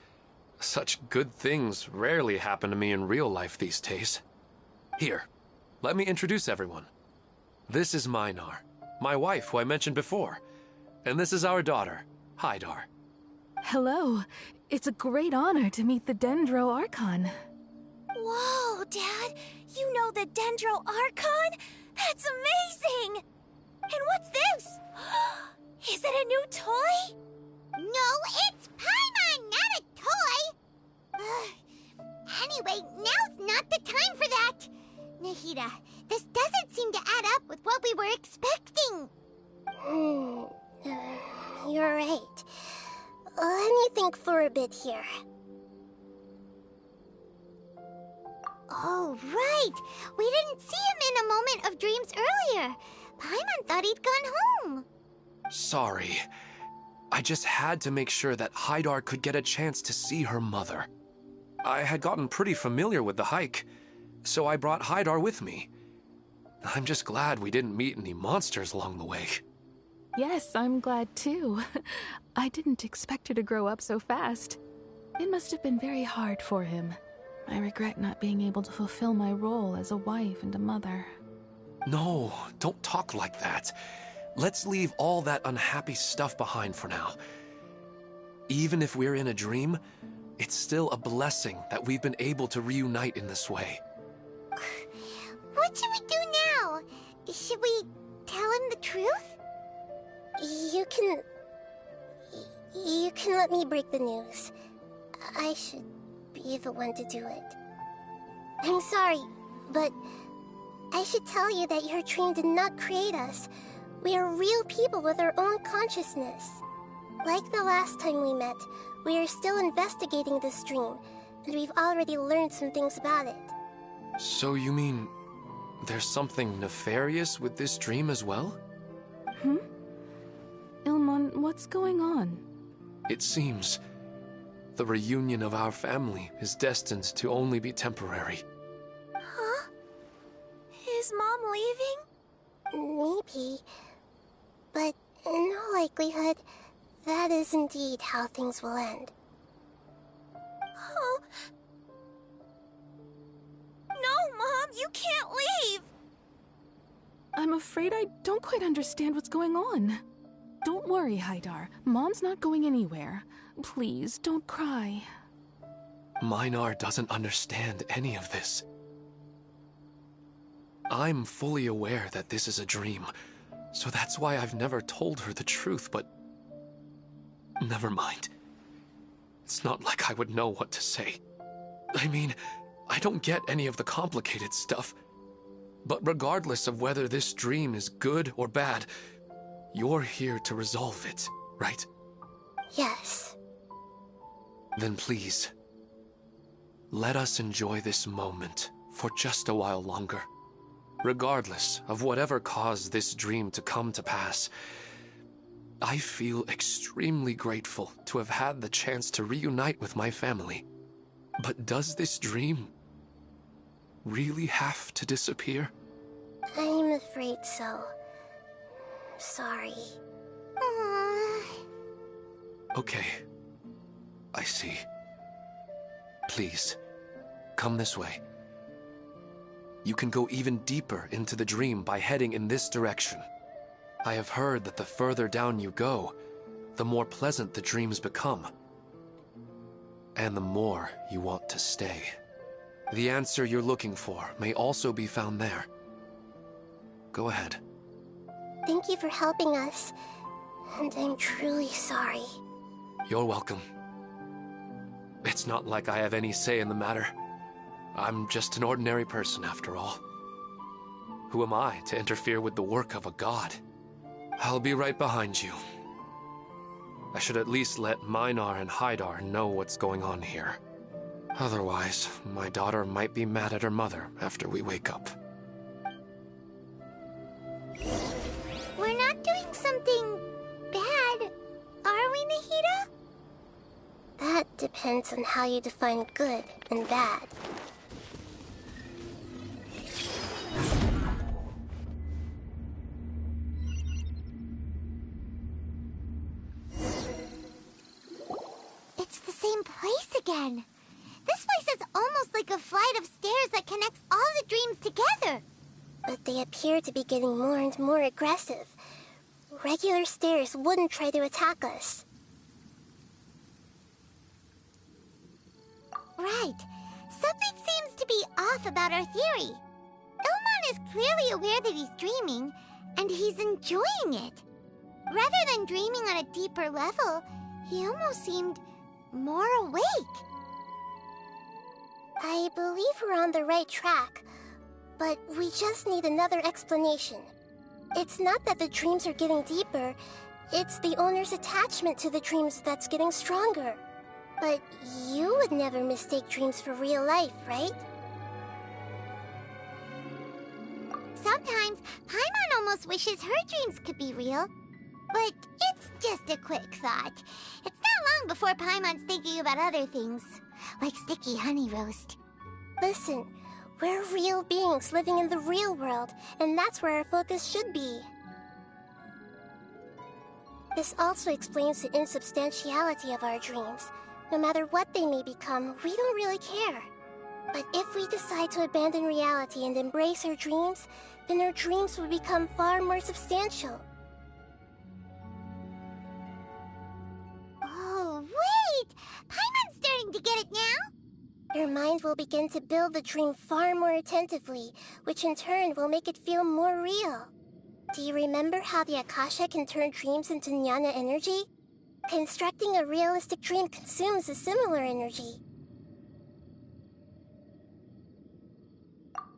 Such good things rarely happen to me in real life these days. Here, let me introduce everyone. This is Minar, my wife who I mentioned before. And this is our daughter, Hydar. Hello. It's a great honor to meet the Dendro Archon. Whoa, Dad! You know the Dendro Archon? That's amazing! And what's this? Is it a new toy? No, it's Paimon, not a toy! Anyway, now's not the time for that! Nahida, This doesn't seem to add up with what we were expecting. You're right. Let me think for a bit here. Oh, right. We didn't see him in a moment of dreams earlier. Paimon thought he'd gone home. Sorry. I just had to make sure that Haidar could get a chance to see her mother. I had gotten pretty familiar with the hike, so I brought Haidar with me. I'm just glad we didn't meet any monsters along the way. Yes, I'm glad too. I didn't expect her to grow up so fast. It must have been very hard for him. I regret not being able to fulfill my role as a wife and a mother. No, don't talk like that. Let's leave all that unhappy stuff behind for now. Even if we're in a dream, it's still a blessing that we've been able to reunite in this way. What should we do now? Should we tell him the truth? You can let me break the news. I should be the one to do it. I'm sorry, but I should tell you that your dream did not create us. We are real people with our own consciousness. Like the last time we met, we are still investigating this dream, and we've already learned some things about it. So you mean there's something nefarious with this dream as well? Ilmon, what's going on? It seems the reunion of our family is destined to only be temporary. Huh? Is Mom leaving? Maybe. But in all likelihood, that is indeed how things will end. Oh. No, Mom, you can't leave! I'm afraid I don't quite understand what's going on. Don't worry, Haidar. Mom's not going anywhere. Please, don't cry. Minar doesn't understand any of this. I'm fully aware that this is a dream, so that's why I've never told her the truth, but... Never mind. It's not like I would know what to say. I mean, I don't get any of the complicated stuff. But regardless of whether this dream is good or bad, you're here to resolve it, right? Yes. Then please, let us enjoy this moment for just a while longer. Regardless of whatever caused this dream to come to pass, I feel extremely grateful to have had the chance to reunite with my family. But does this dream really have to disappear? I'm afraid so. Sorry. Okay. I see. Please, come this way. You can go even deeper into the dream by heading in this direction. I have heard that the further down you go, the more pleasant the dreams become. And the more you want to stay. The answer you're looking for may also be found there. Go ahead. Thank you for helping us, and I'm truly sorry. You're welcome. It's not like I have any say in the matter. I'm just an ordinary person, after all. Who am I to interfere with the work of a god? I'll be right behind you. I should at least let Minar and Haidar know what's going on here. Otherwise, my daughter might be mad at her mother after we wake up. We're not doing something bad, are we, Nahida? That depends on how you define good and bad. It's the same place again. This place is almost like a flight of stairs that connects all the dreams together. But they appear to be getting more and more aggressive. Regular stairs wouldn't try to attack us. Right. Something seems to be off about our theory. Ilmon is clearly aware that he's dreaming, and he's enjoying it. Rather than dreaming on a deeper level, he almost seemed more awake. I believe we're on the right track. But we just need another explanation. It's not that the dreams are getting deeper, it's the owner's attachment to the dreams that's getting stronger. But you would never mistake dreams for real life, right? Sometimes, Paimon almost wishes her dreams could be real. But it's just a quick thought. It's not long before Paimon's thinking about other things, like sticky honey roast. Listen, we're real beings living in the real world, and that's where our focus should be. This also explains the insubstantiality of our dreams. No matter what they may become, we don't really care. But if we decide to abandon reality and embrace our dreams, then our dreams will become far more substantial. Oh, wait! Paimon's starting to get it now! Your mind will begin to build the dream far more attentively, which in turn will make it feel more real. Do you remember how the Akasha can turn dreams into jnana energy? Constructing a realistic dream consumes a similar energy.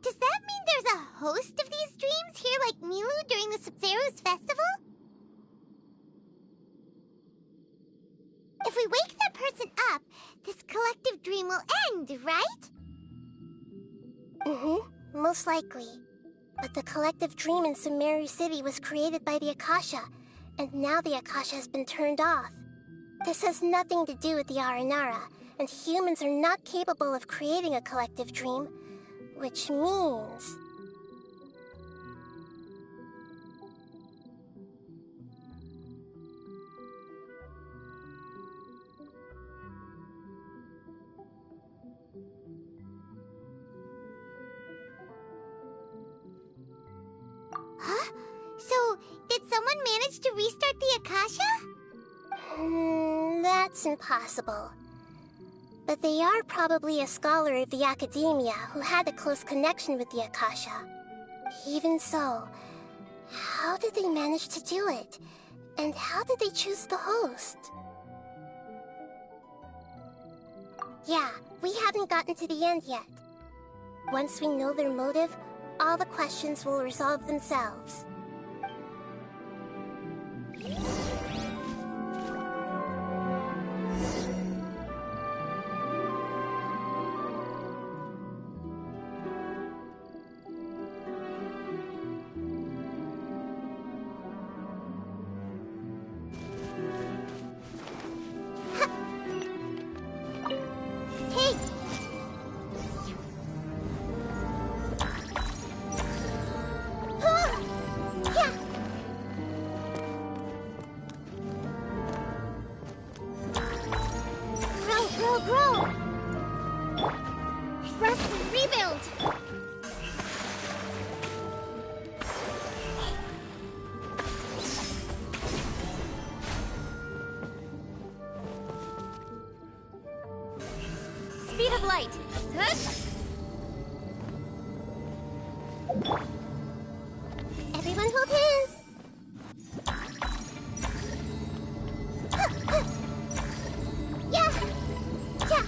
Does that mean there's a host of these dreams here like Milu during the Sub-Zero's festival? If we wake that person up, this collective dream will end, right? Most likely. But the collective dream in Sumeru City was created by the Akasha, and now the Akasha has been turned off. This has nothing to do with the Aranara, and humans are not capable of creating a collective dream, which means... Huh? So, did someone manage to restart the Akasha? That's impossible. But they are probably a scholar of the academia who had a close connection with the Akasha. Even so, how did they manage to do it? And how did they choose the host? Yeah, we haven't gotten to the end yet. Once we know their motive, all the questions will resolve themselves. Hey! Yeah! Grow! Rest and rebuild! Speed of light! Everyone hold hands! Yeah! Yeah!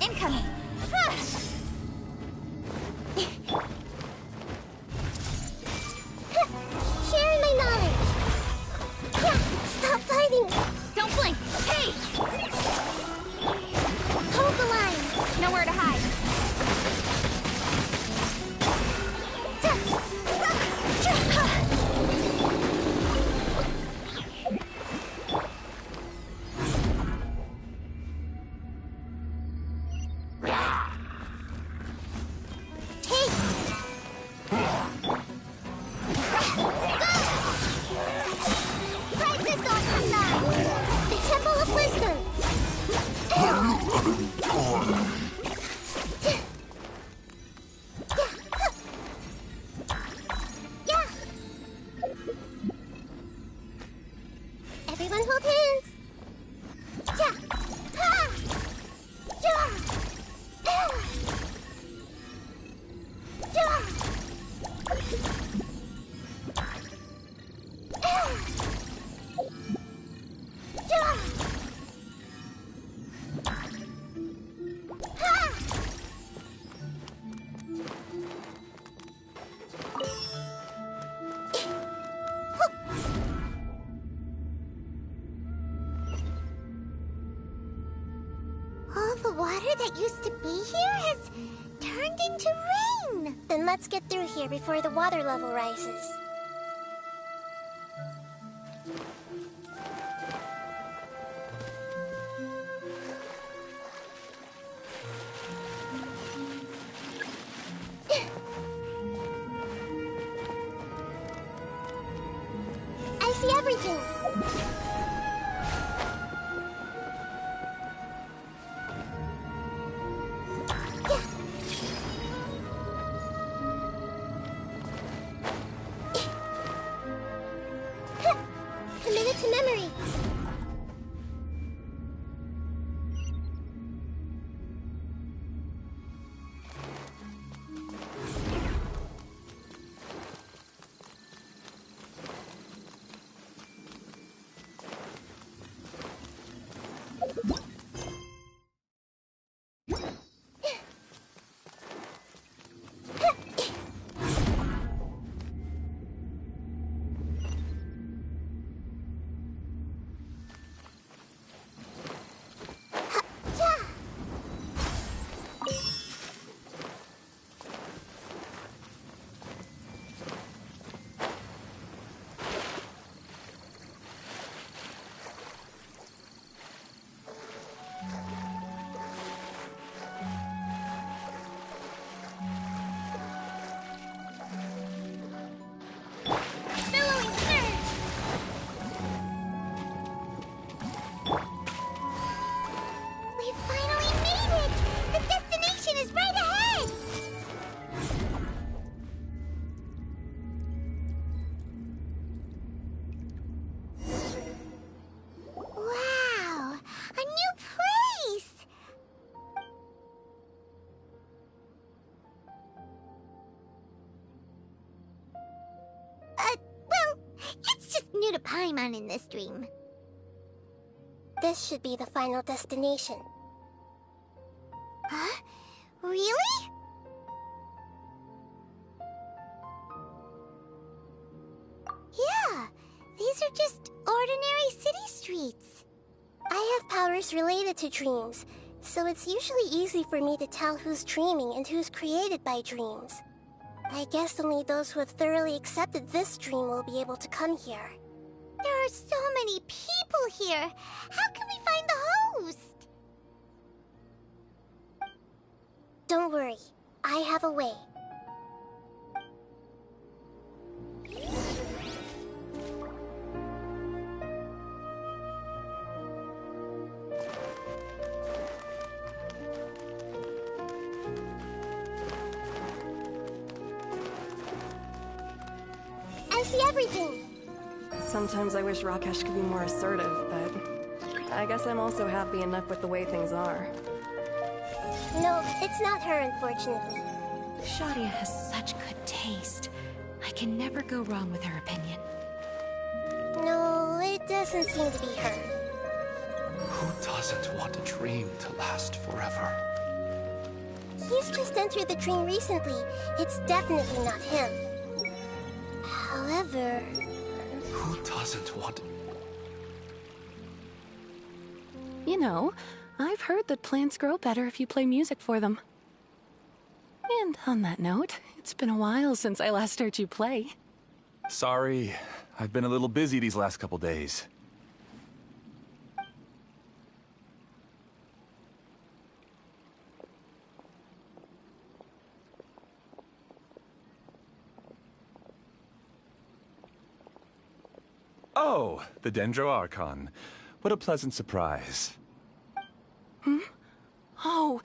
Incoming! All the water that used to be here has turned into rain. Then let's get through here before the water level rises. I see everything. Commit it to memory. New to Paimon in this dream. This should be the final destination. Huh? Really? Yeah, these are just ordinary city streets. I have powers related to dreams, so it's usually easy for me to tell who's dreaming and who's created by dreams. I guess only those who have thoroughly accepted this dream will be able to come here. There are so many people here. How can we find the host? Don't worry. I have a way. I see everything. Sometimes I wish Rakesh could be more assertive, but I guess I'm also happy enough with the way things are. No, it's not her, unfortunately. Shadia has such good taste. I can never go wrong with her opinion. No, it doesn't seem to be her. Who doesn't want a dream to last forever? He's just entered the dream recently. It's definitely not him. However... Who doesn't want... You know, I've heard that plants grow better if you play music for them. And on that note, it's been a while since I last heard you play. Sorry, I've been a little busy these last couple days. Oh, the Dendro Archon. What a pleasant surprise. Hmm? Oh,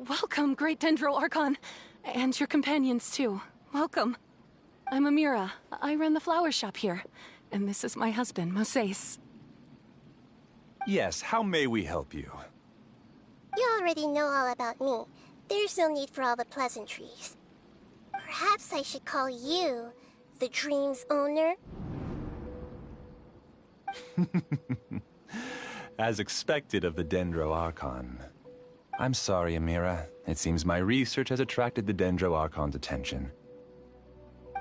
welcome, Great Dendro Archon. And your companions, too. Welcome. I'm Amira. I run the flower shop here. And this is my husband, Moses. Yes, how may we help you? You already know all about me. There's no need for all the pleasantries. Perhaps I should call you the dream's owner? As expected of the Dendro Archon. I'm sorry, Amira. It seems my research has attracted the Dendro Archon's attention.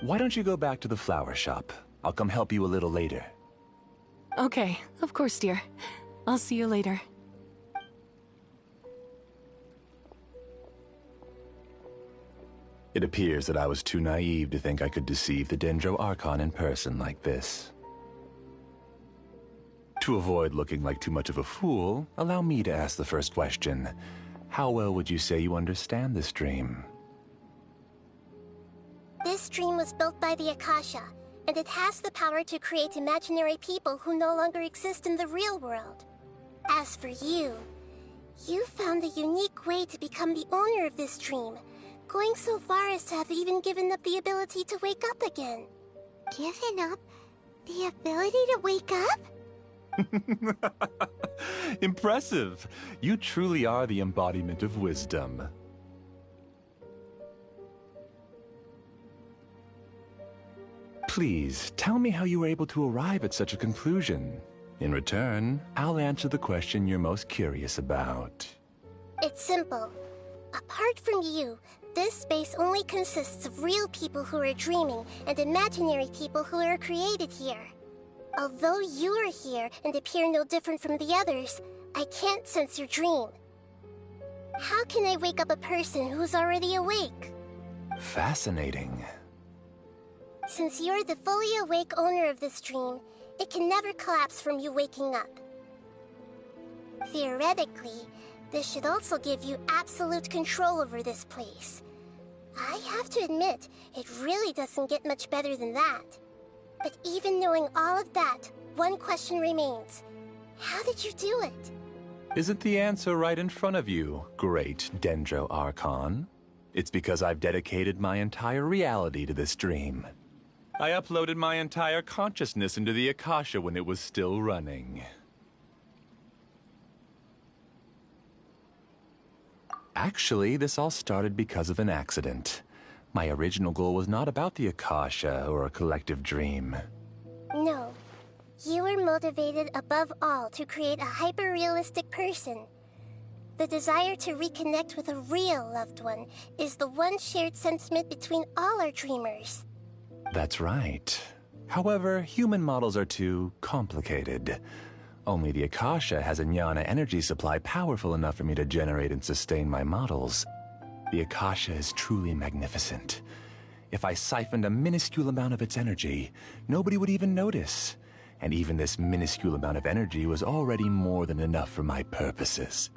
Why don't you go back to the flower shop? I'll come help you a little later. Okay, of course, dear. I'll see you later. It appears that I was too naive to think I could deceive the Dendro Archon in person like this. To avoid looking like too much of a fool, allow me to ask the first question. How well would you say you understand this dream? This dream was built by the Akasha, and it has the power to create imaginary people who no longer exist in the real world. As for you, you found a unique way to become the owner of this dream, going so far as to have even given up the ability to wake up again. Given up the ability to wake up? Impressive! You truly are the embodiment of wisdom. Please, tell me how you were able to arrive at such a conclusion. In return, I'll answer the question you're most curious about. It's simple. Apart from you, this space only consists of real people who are dreaming and imaginary people who are created here. Although you are here and appear no different from the others, I can't sense your dream. How can I wake up a person who's already awake? Fascinating. Since you're the fully awake owner of this dream, it can never collapse from you waking up. Theoretically, this should also give you absolute control over this place. I have to admit, it really doesn't get much better than that. But even knowing all of that, one question remains. How did you do it? Isn't the answer right in front of you, great Dendro Archon? It's because I've dedicated my entire reality to this dream. I uploaded my entire consciousness into the Akasha when it was still running. Actually, this all started because of an accident. My original goal was not about the Akasha or a collective dream. No. You were motivated above all to create a hyper-realistic person. The desire to reconnect with a real loved one is the one shared sentiment between all our dreamers. That's right. However, human models are too complicated. Only the Akasha has a jnana energy supply powerful enough for me to generate and sustain my models. The Akasha is truly magnificent. If I siphoned a minuscule amount of its energy, nobody would even notice. And even this minuscule amount of energy was already more than enough for my purposes.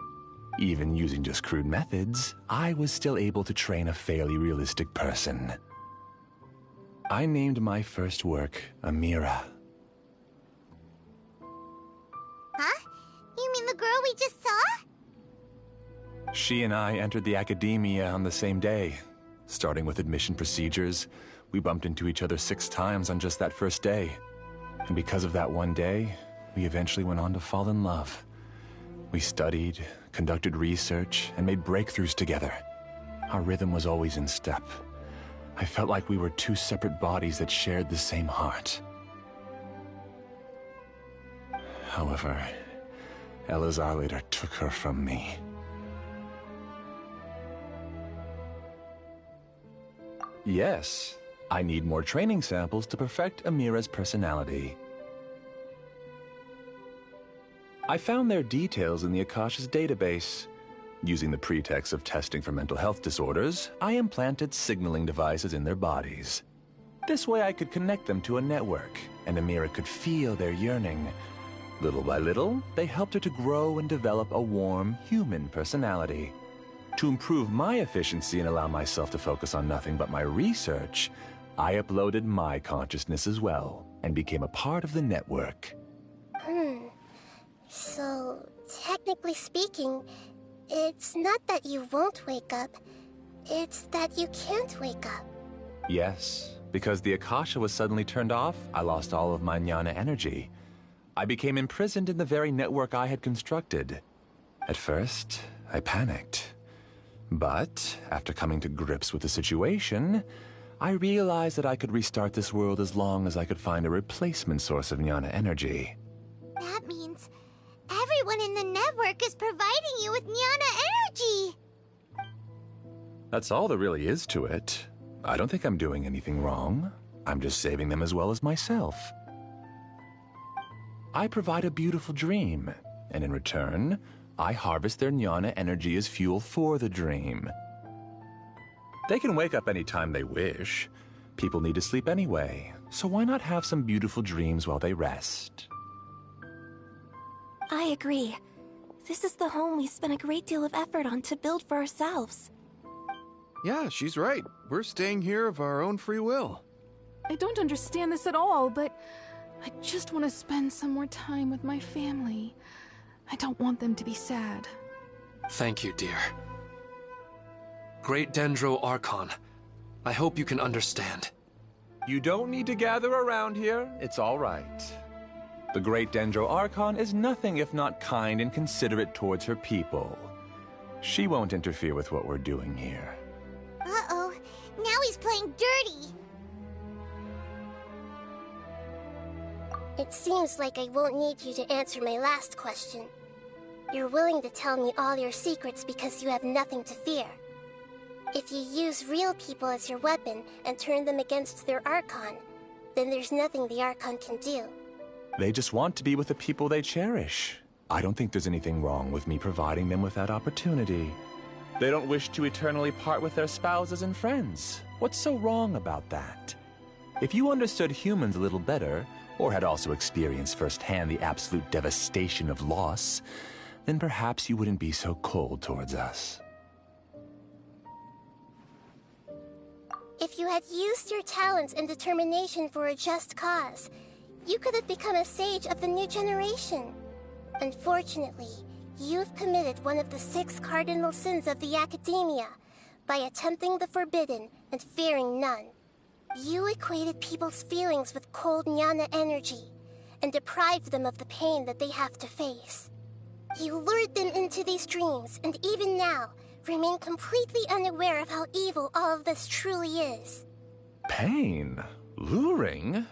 Even using just crude methods, I was still able to train a fairly realistic person. I named my first work Amira. Huh? You mean the girl we just saw? She and I entered the academia on the same day. Starting with admission procedures, we bumped into each other 6 times on just that first day. And because of that one day, we eventually went on to fall in love. We studied, conducted research, and made breakthroughs together. Our rhythm was always in step. I felt like we were 2 separate bodies that shared the same heart. However, Elazar later took her from me. Yes, I need more training samples to perfect Amira's personality. I found their details in the Akasha's database. Using the pretext of testing for mental health disorders, I implanted signaling devices in their bodies. This way I could connect them to a network, and Amira could feel their yearning. Little by little, they helped her to grow and develop a warm, human personality. To improve my efficiency and allow myself to focus on nothing but my research, I uploaded my consciousness as well, and became a part of the network. So, technically speaking, it's not that you won't wake up, it's that you can't wake up. Yes, because the Akasha was suddenly turned off, I lost all of my jnana energy. I became imprisoned in the very network I had constructed. At first, I panicked. But, after coming to grips with the situation, I realized that I could restart this world as long as I could find a replacement source of jnana energy. That means everyone in the network is providing you with jnana energy! That's all there really is to it. I don't think I'm doing anything wrong. I'm just saving them as well as myself. I provide a beautiful dream, and in return, I harvest their jnana energy as fuel for the dream. They can wake up any time they wish. People need to sleep anyway, so why not have some beautiful dreams while they rest? I agree. This is the home we spent a great deal of effort on to build for ourselves. Yeah, she's right. We're staying here of our own free will. I don't understand this at all, but I just want to spend some more time with my family. I don't want them to be sad. Thank you, dear. Great Dendro Archon, I hope you can understand. You don't need to gather around here. It's all right. The Great Dendro Archon is nothing if not kind and considerate towards her people. She won't interfere with what we're doing here. Uh-oh, now he's playing dirty. It seems like I won't need you to answer my last question. You're willing to tell me all your secrets because you have nothing to fear. If you use real people as your weapon and turn them against their Archon, then there's nothing the Archon can do. They just want to be with the people they cherish. I don't think there's anything wrong with me providing them with that opportunity. They don't wish to eternally part with their spouses and friends. What's so wrong about that? If you understood humans a little better, or had also experienced firsthand the absolute devastation of loss, then perhaps you wouldn't be so cold towards us. If you had used your talents and determination for a just cause, you could have become a sage of the new generation. Unfortunately, you've committed one of the 6 cardinal sins of the Academia by attempting the forbidden and fearing none. You equated people's feelings with cold jnana energy and deprived them of the pain that they have to face. You lured them into these dreams, and even now, remain completely unaware of how evil all of this truly is. Pain? Luring?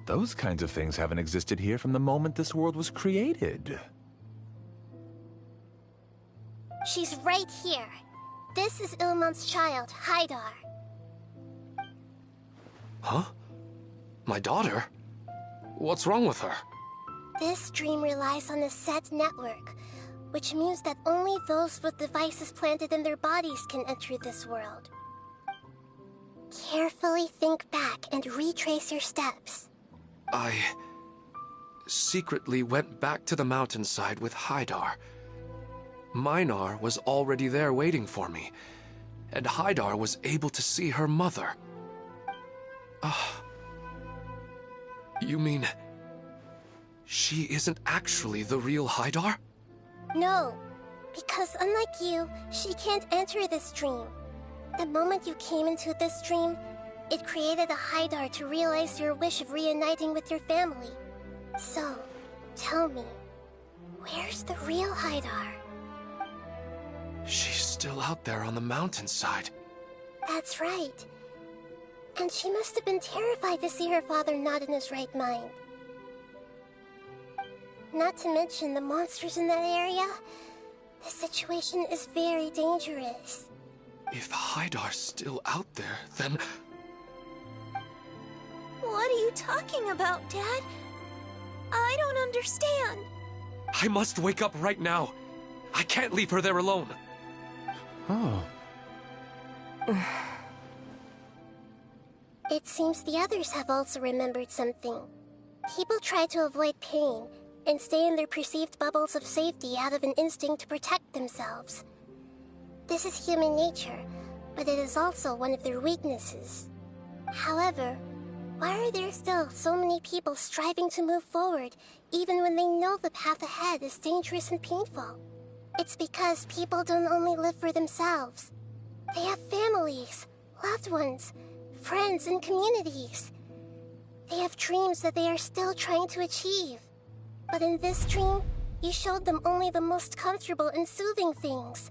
Those kinds of things haven't existed here from the moment this world was created. She's right here. This is Ilmon's child, Haidar. Huh? My daughter? What's wrong with her? This dream relies on a set network, which means that only those with devices planted in their bodies can enter this world. Carefully think back and retrace your steps. I secretly went back to the mountainside with Haidar. Minar was already there waiting for me, and Haidar was able to see her mother. You mean she isn't actually the real Haidar? No, because unlike you, she can't enter this dream. The moment you came into this dream, it created a Haidar to realize your wish of reuniting with your family. So, tell me, where's the real Haidar? She's still out there on the mountainside. That's right. And she must have been terrified to see her father not in his right mind. Not to mention the monsters in that area. The situation is very dangerous. If Haidar's still out there, then... What are you talking about, Dad? I don't understand. I must wake up right now. I can't leave her there alone. Oh. It seems the others have also remembered something. People try to avoid pain and stay in their perceived bubbles of safety out of an instinct to protect themselves. This is human nature, but it is also one of their weaknesses. However, why are there still so many people striving to move forward, even when they know the path ahead is dangerous and painful? It's because people don't only live for themselves. They have families, loved ones, friends, and communities. They have dreams that they are still trying to achieve. But in this dream, you showed them only the most comfortable and soothing things.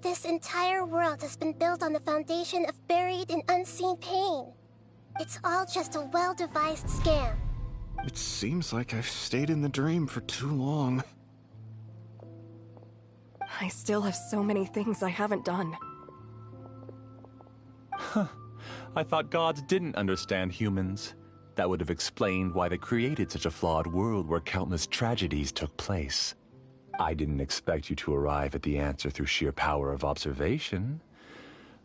This entire world has been built on the foundation of buried and unseen pain. It's all just a well-devised scam. It seems like I've stayed in the dream for too long. I still have so many things I haven't done. Huh. I thought gods didn't understand humans. That would have explained why they created such a flawed world where countless tragedies took place. I didn't expect you to arrive at the answer through sheer power of observation.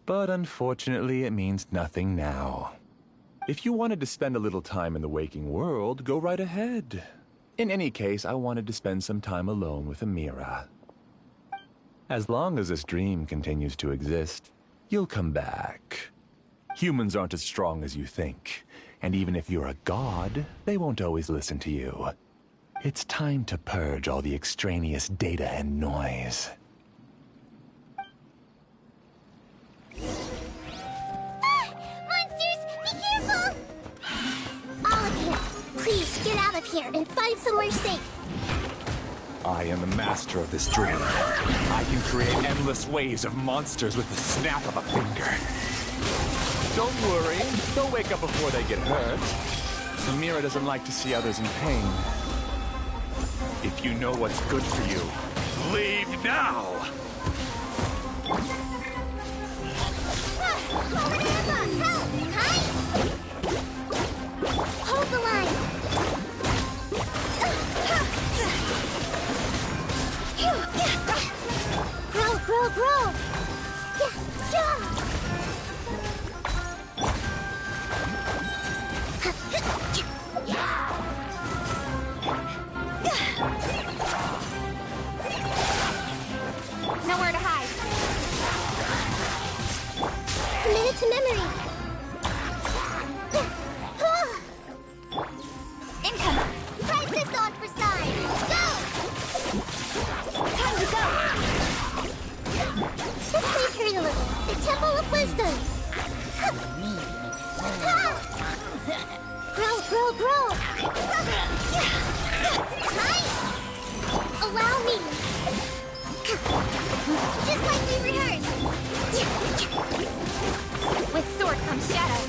But unfortunately, it means nothing now. If you wanted to spend a little time in the waking world, go right ahead. In any case, I wanted to spend some time alone with Amira. As long as this dream continues to exist, you'll come back. Humans aren't as strong as you think, and even if you're a god, they won't always listen to you. It's time to purge all the extraneous data and noise. Monsters, be careful! All of you, please get out of here and find somewhere safe. I am the master of this dream. I can create endless waves of monsters with the snap of a finger. Don't worry, they'll wake up before they get hurt. Amira doesn't like to see others in pain. If you know what's good for you, leave now! Hold the line! Grow, grow, grow! Nowhere to hide. Committed to memory. Incoming. Price this on for sign. Go! Time to go. Let's leave her a little. The Temple of Wisdom. Grow, grow, grow. Allow me. Just like we rehearsed. With sword comes shadow.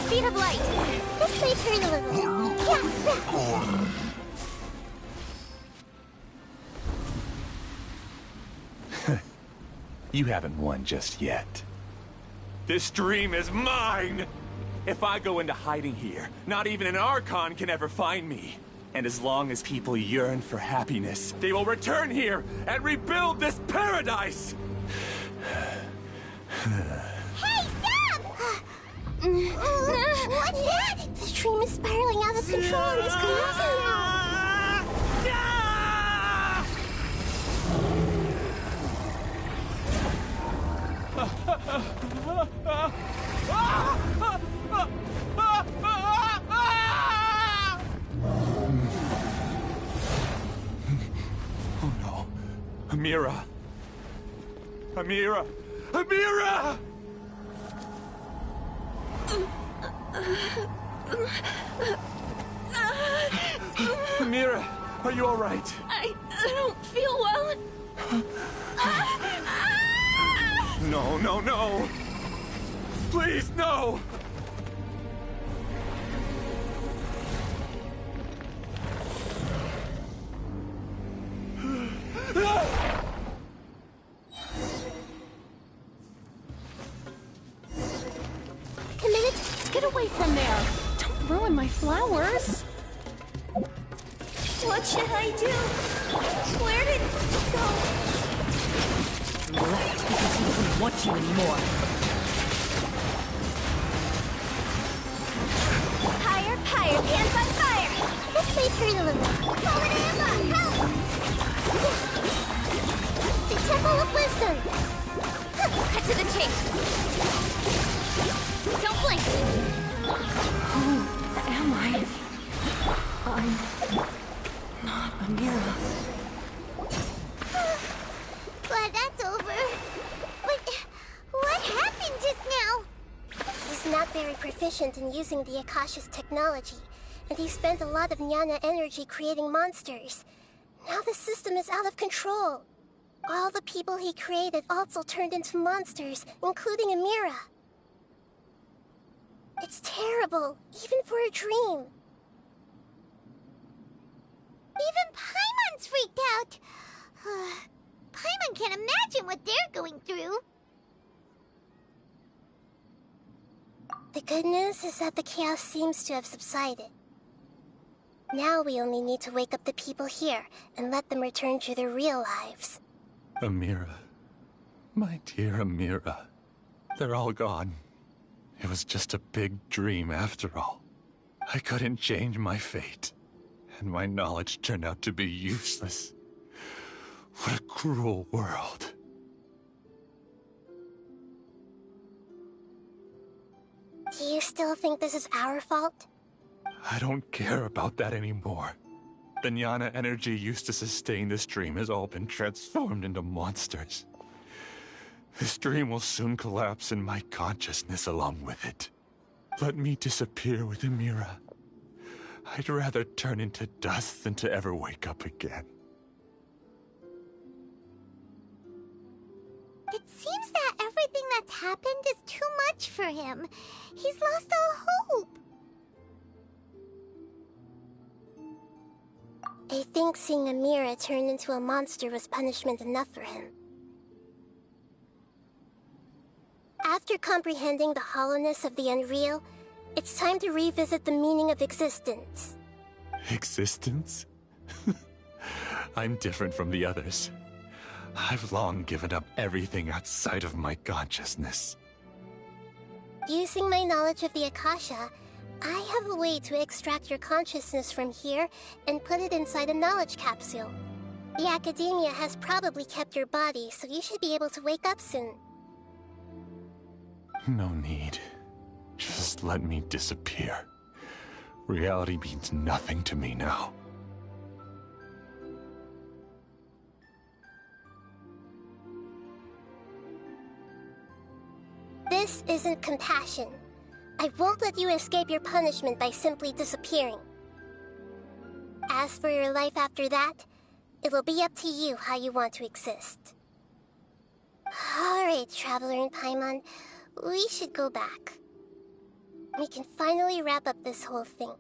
Speed of light. Let's leave her a little. You haven't won just yet. This dream is mine! If I go into hiding here, not even an Archon can ever find me. And as long as people yearn for happiness, they will return here and rebuild this paradise! Hey, stop! What's that? The dream is spiraling out of control and is collapsing now. Oh no. Amira. Amira! Amira! Amira, are you all right? I don't feel well. No, no, no! Please, no! Committed. Get away from there. Don't ruin my flowers. What should I do? Where did it go? Left because he doesn't want you anymore. Higher, higher, pants on fire! Let's leave her a little. Forward Emma, help! The Temple of Wisdom. Cut to the chase. Don't blink. Who am I? I'm not Amira. Glad that's over. But what happened just now? He's not very proficient in using the Akasha's technology, and he spent a lot of Jnana energy creating monsters. Now the system is out of control. All the people he created also turned into monsters, including Amira. It's terrible, even for a dream. Even Paimon's freaked out. Paimon can't imagine what they're going through. The good news is that the chaos seems to have subsided. Now we only need to wake up the people here and let them return to their real lives. Amira. My dear Amira. They're all gone. It was just a big dream after all. I couldn't change my fate, and my knowledge turned out to be useless. What a cruel world. Do you still think this is our fault? I don't care about that anymore. The jnana energy used to sustain this dream has all been transformed into monsters. This dream will soon collapse and my consciousness along with it. Let me disappear with Amira. I'd rather turn into dust than to ever wake up again. It seems that everything that's happened is too much for him. He's lost all hope. I think seeing Amira turn into a monster was punishment enough for him. After comprehending the hollowness of the unreal, it's time to revisit the meaning of existence. Existence? I'm different from the others. I've long given up everything outside of my consciousness. Using my knowledge of the Akasha, I have a way to extract your consciousness from here and put it inside a knowledge capsule. The Academia has probably kept your body, so you should be able to wake up soon. No need. Just let me disappear. Reality means nothing to me now. This isn't compassion. I won't let you escape your punishment by simply disappearing. As for your life after that, it will be up to you how you want to exist. Alright, Traveler and Paimon, we should go back. We can finally wrap up this whole thing.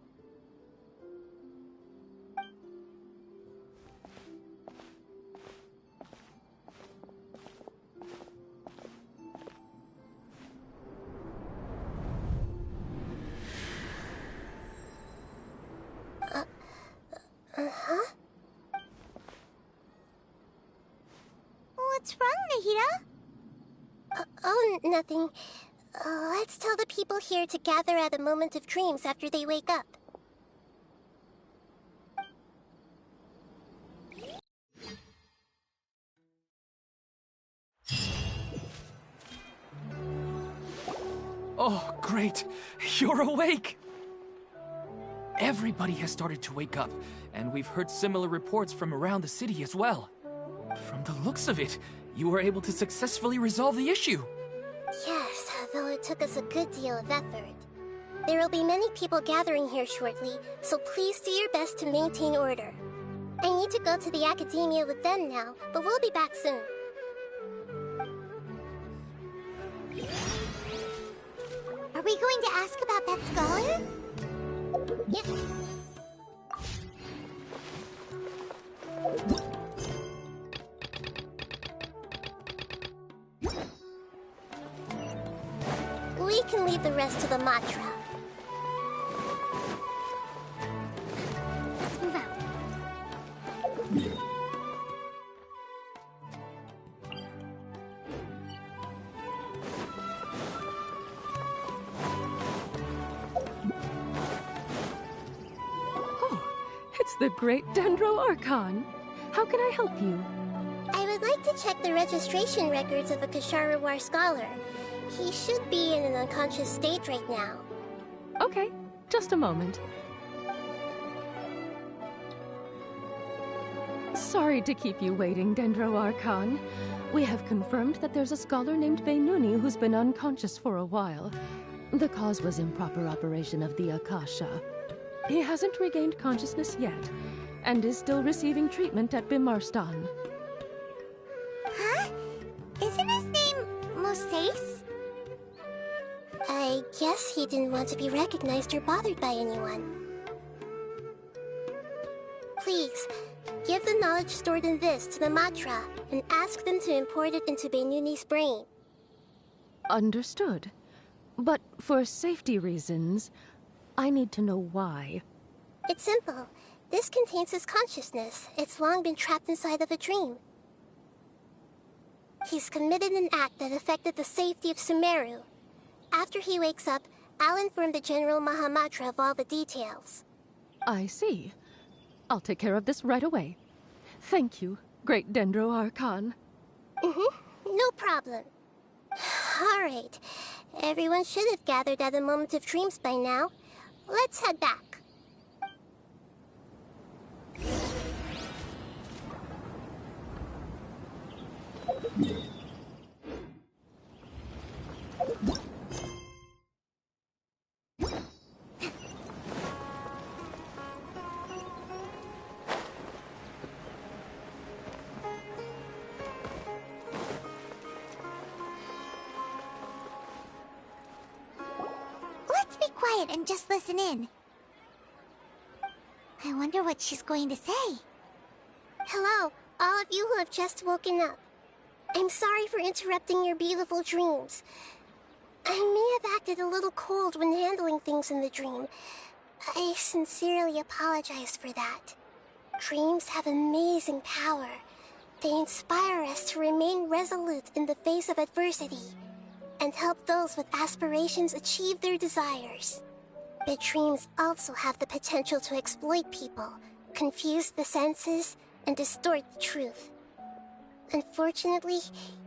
Uh-huh? What's wrong, Nahida? Oh, nothing. Let's tell the people here to gather at a moment of dreams after they wake up. Oh, great! You're awake! Everybody has started to wake up, and we've heard similar reports from around the city as well. From the looks of it, you were able to successfully resolve the issue. Yes, though it took us a good deal of effort. There will be many people gathering here shortly, so please do your best to maintain order. I need to go to the Academia with them now, but we'll be back soon. Are we going to ask about that scholar? Yeah. We can leave the rest to the Matra. Let's move out. It's the great Dendro Archon. How can I help you? I would like to check the registration records of a Kasharawar scholar. He should be in an unconscious state right now. Okay, just a moment. Sorry to keep you waiting, Dendro Archon. We have confirmed that there's a scholar named Beinuni who's been unconscious for a while. The cause was improper operation of the Akasha. He hasn't regained consciousness yet, and is still receiving treatment at Bimarstan. Isn't his name Moses? I guess he didn't want to be recognized or bothered by anyone. Please, give the knowledge stored in this to the Matra and ask them to import it into Benuni's brain. Understood. But for safety reasons, I need to know why. It's simple. This contains his consciousness. It's long been trapped inside of a dream. He's committed an act that affected the safety of Sumeru. After he wakes up, I'll inform the General Mahamatra of all the details. I see. I'll take care of this right away. Thank you, Great Dendro Archon. No problem. All right. Everyone should have gathered at the Moment of Dreams by now. Let's head back. Let's be quiet and just listen in. I wonder what she's going to say. Hello, all of you who have just woken up. I'm sorry for interrupting your beautiful dreams. I may have acted a little cold when handling things in the dream. I sincerely apologize for that. Dreams have amazing power. They inspire us to remain resolute in the face of adversity and help those with aspirations achieve their desires. But dreams also have the potential to exploit people, confuse the senses, and distort the truth. Unfortunately,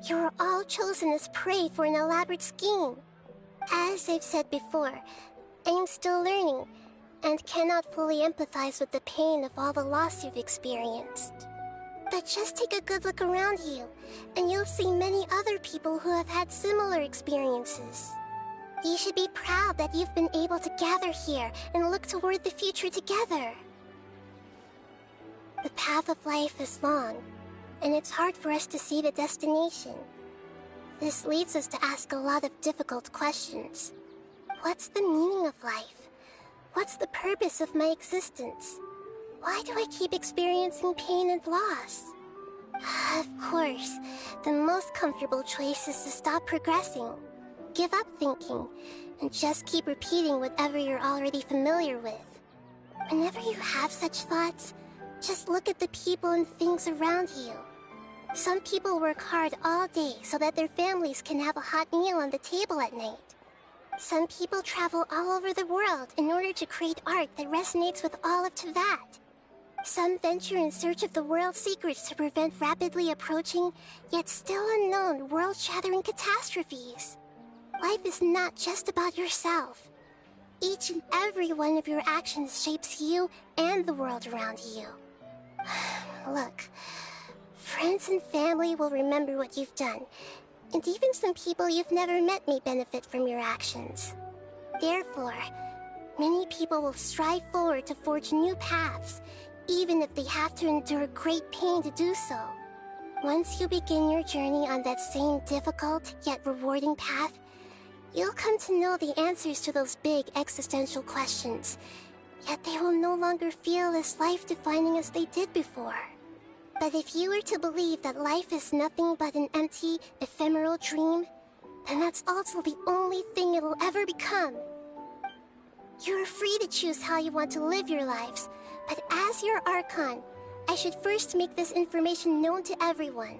you are all chosen as prey for an elaborate scheme. As I've said before, I'm still learning, and cannot fully empathize with the pain of all the loss you've experienced. But just take a good look around you, and you'll see many other people who have had similar experiences. You should be proud that you've been able to gather here and look toward the future together. The path of life is long, and it's hard for us to see the destination. This leads us to ask a lot of difficult questions. What's the meaning of life? What's the purpose of my existence? Why do I keep experiencing pain and loss? Of course, the most comfortable choice is to stop progressing. Give up thinking, and just keep repeating whatever you're already familiar with. Whenever you have such thoughts, just look at the people and things around you. Some people work hard all day so that their families can have a hot meal on the table at night. Some people travel all over the world in order to create art that resonates with all of Teyvat. Some venture in search of the world's secrets to prevent rapidly approaching, yet still unknown, world-shattering catastrophes. Life is not just about yourself. Each and every one of your actions shapes you and the world around you. Look, friends and family will remember what you've done, and even some people you've never met may benefit from your actions. Therefore, many people will strive forward to forge new paths, even if they have to endure great pain to do so. Once you begin your journey on that same difficult yet rewarding path, you'll come to know the answers to those big existential questions, yet they will no longer feel as life-defining as they did before. But if you were to believe that life is nothing but an empty, ephemeral dream, then that's also the only thing it will ever become. You're free to choose how you want to live your lives, but as your Archon, I should first make this information known to everyone.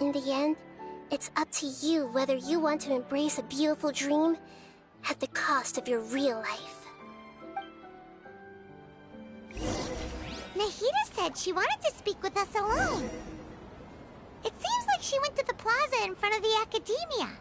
In the end, it's up to you whether you want to embrace a beautiful dream at the cost of your real life. Nahida said she wanted to speak with us alone. It seems like she went to the plaza in front of the academia.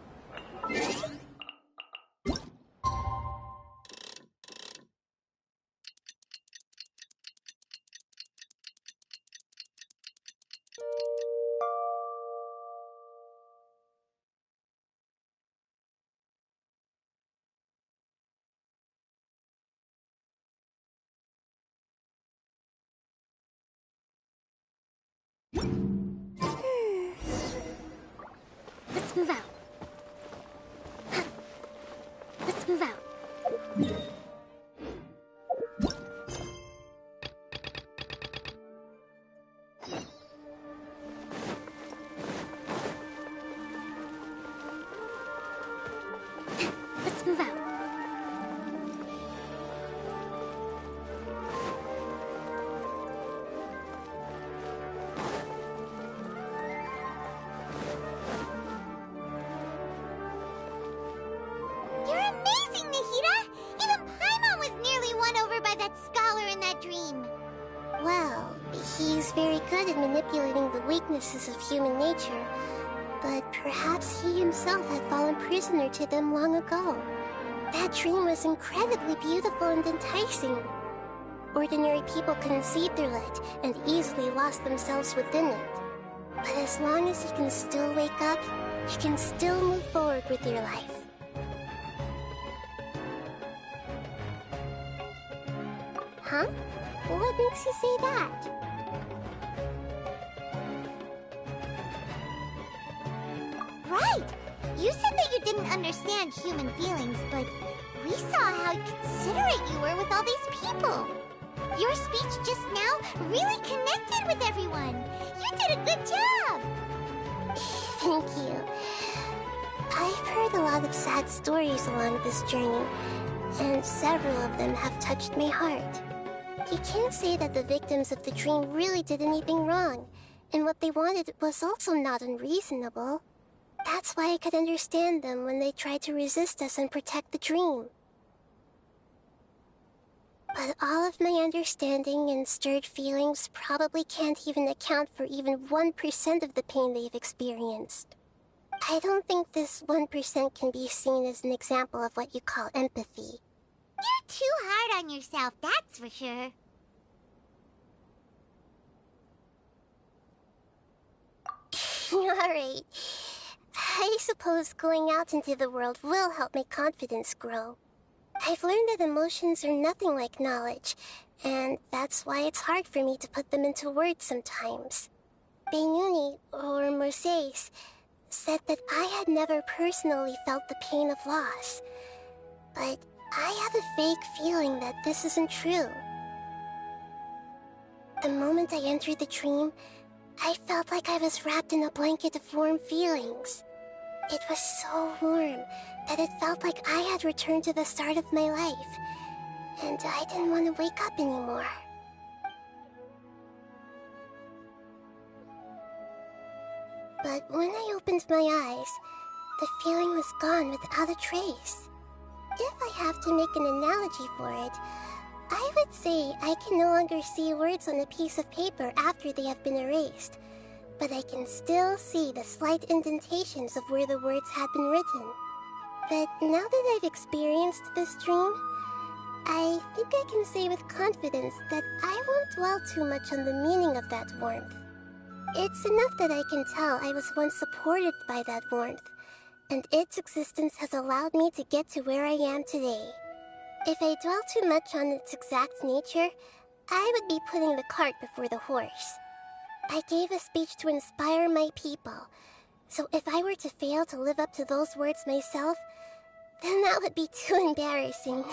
Let's move out. Let's move out. Let's move out. You're amazing, Nahida! Even Paimon was nearly won over by that scholar in that dream. Well, he's very good at manipulating the weaknesses of human nature, but perhaps he himself had fallen prisoner to them long ago. That dream was incredibly beautiful and enticing. Ordinary people couldn't see through it and easily lost themselves within it. But as long as you can still wake up, you can still move forward with your life. Huh? What makes you say that? Right! You said that you didn't understand human feelings, but we saw how considerate you were with all these people. Your speech just now really connected with everyone. You did a good job! Thank you. I've heard a lot of sad stories along this journey, and several of them have touched my heart. You can't say that the victims of the dream really did anything wrong, and what they wanted was also not unreasonable. That's why I could understand them when they tried to resist us and protect the dream. But all of my understanding and stirred feelings probably can't even account for even 1% of the pain they've experienced. I don't think this 1% can be seen as an example of what you call empathy. You're too hard on yourself, that's for sure. Alright. I suppose going out into the world will help my confidence grow. I've learned that emotions are nothing like knowledge, and that's why it's hard for me to put them into words sometimes. Beinuni, or Mercedes, said that I had never personally felt the pain of loss, but I have a vague feeling that this isn't true. The moment I entered the dream, I felt like I was wrapped in a blanket of warm feelings. It was so warm that it felt like I had returned to the start of my life, and I didn't want to wake up anymore. But when I opened my eyes, the feeling was gone without a trace. If I have to make an analogy for it, I would say I can no longer see words on a piece of paper after they have been erased, but I can still see the slight indentations of where the words had been written. But now that I've experienced this dream, I think I can say with confidence that I won't dwell too much on the meaning of that warmth. It's enough that I can tell I was once supported by that warmth, and its existence has allowed me to get to where I am today. If I dwell too much on its exact nature, I would be putting the cart before the horse. I gave a speech to inspire my people, so if I were to fail to live up to those words myself, then that would be too embarrassing.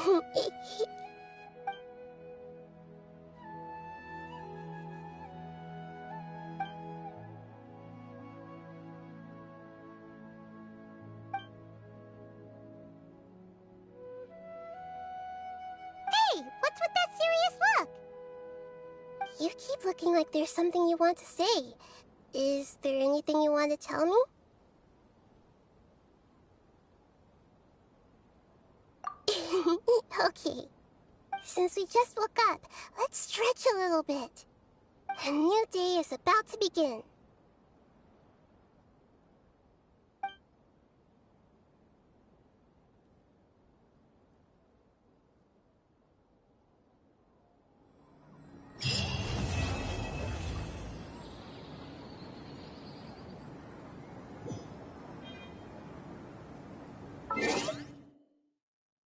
Hey, what's with that serious look? You keep looking like there's something you want to say. Is there anything you want to tell me? Okay. Since we just woke up, let's stretch a little bit. A new day is about to begin.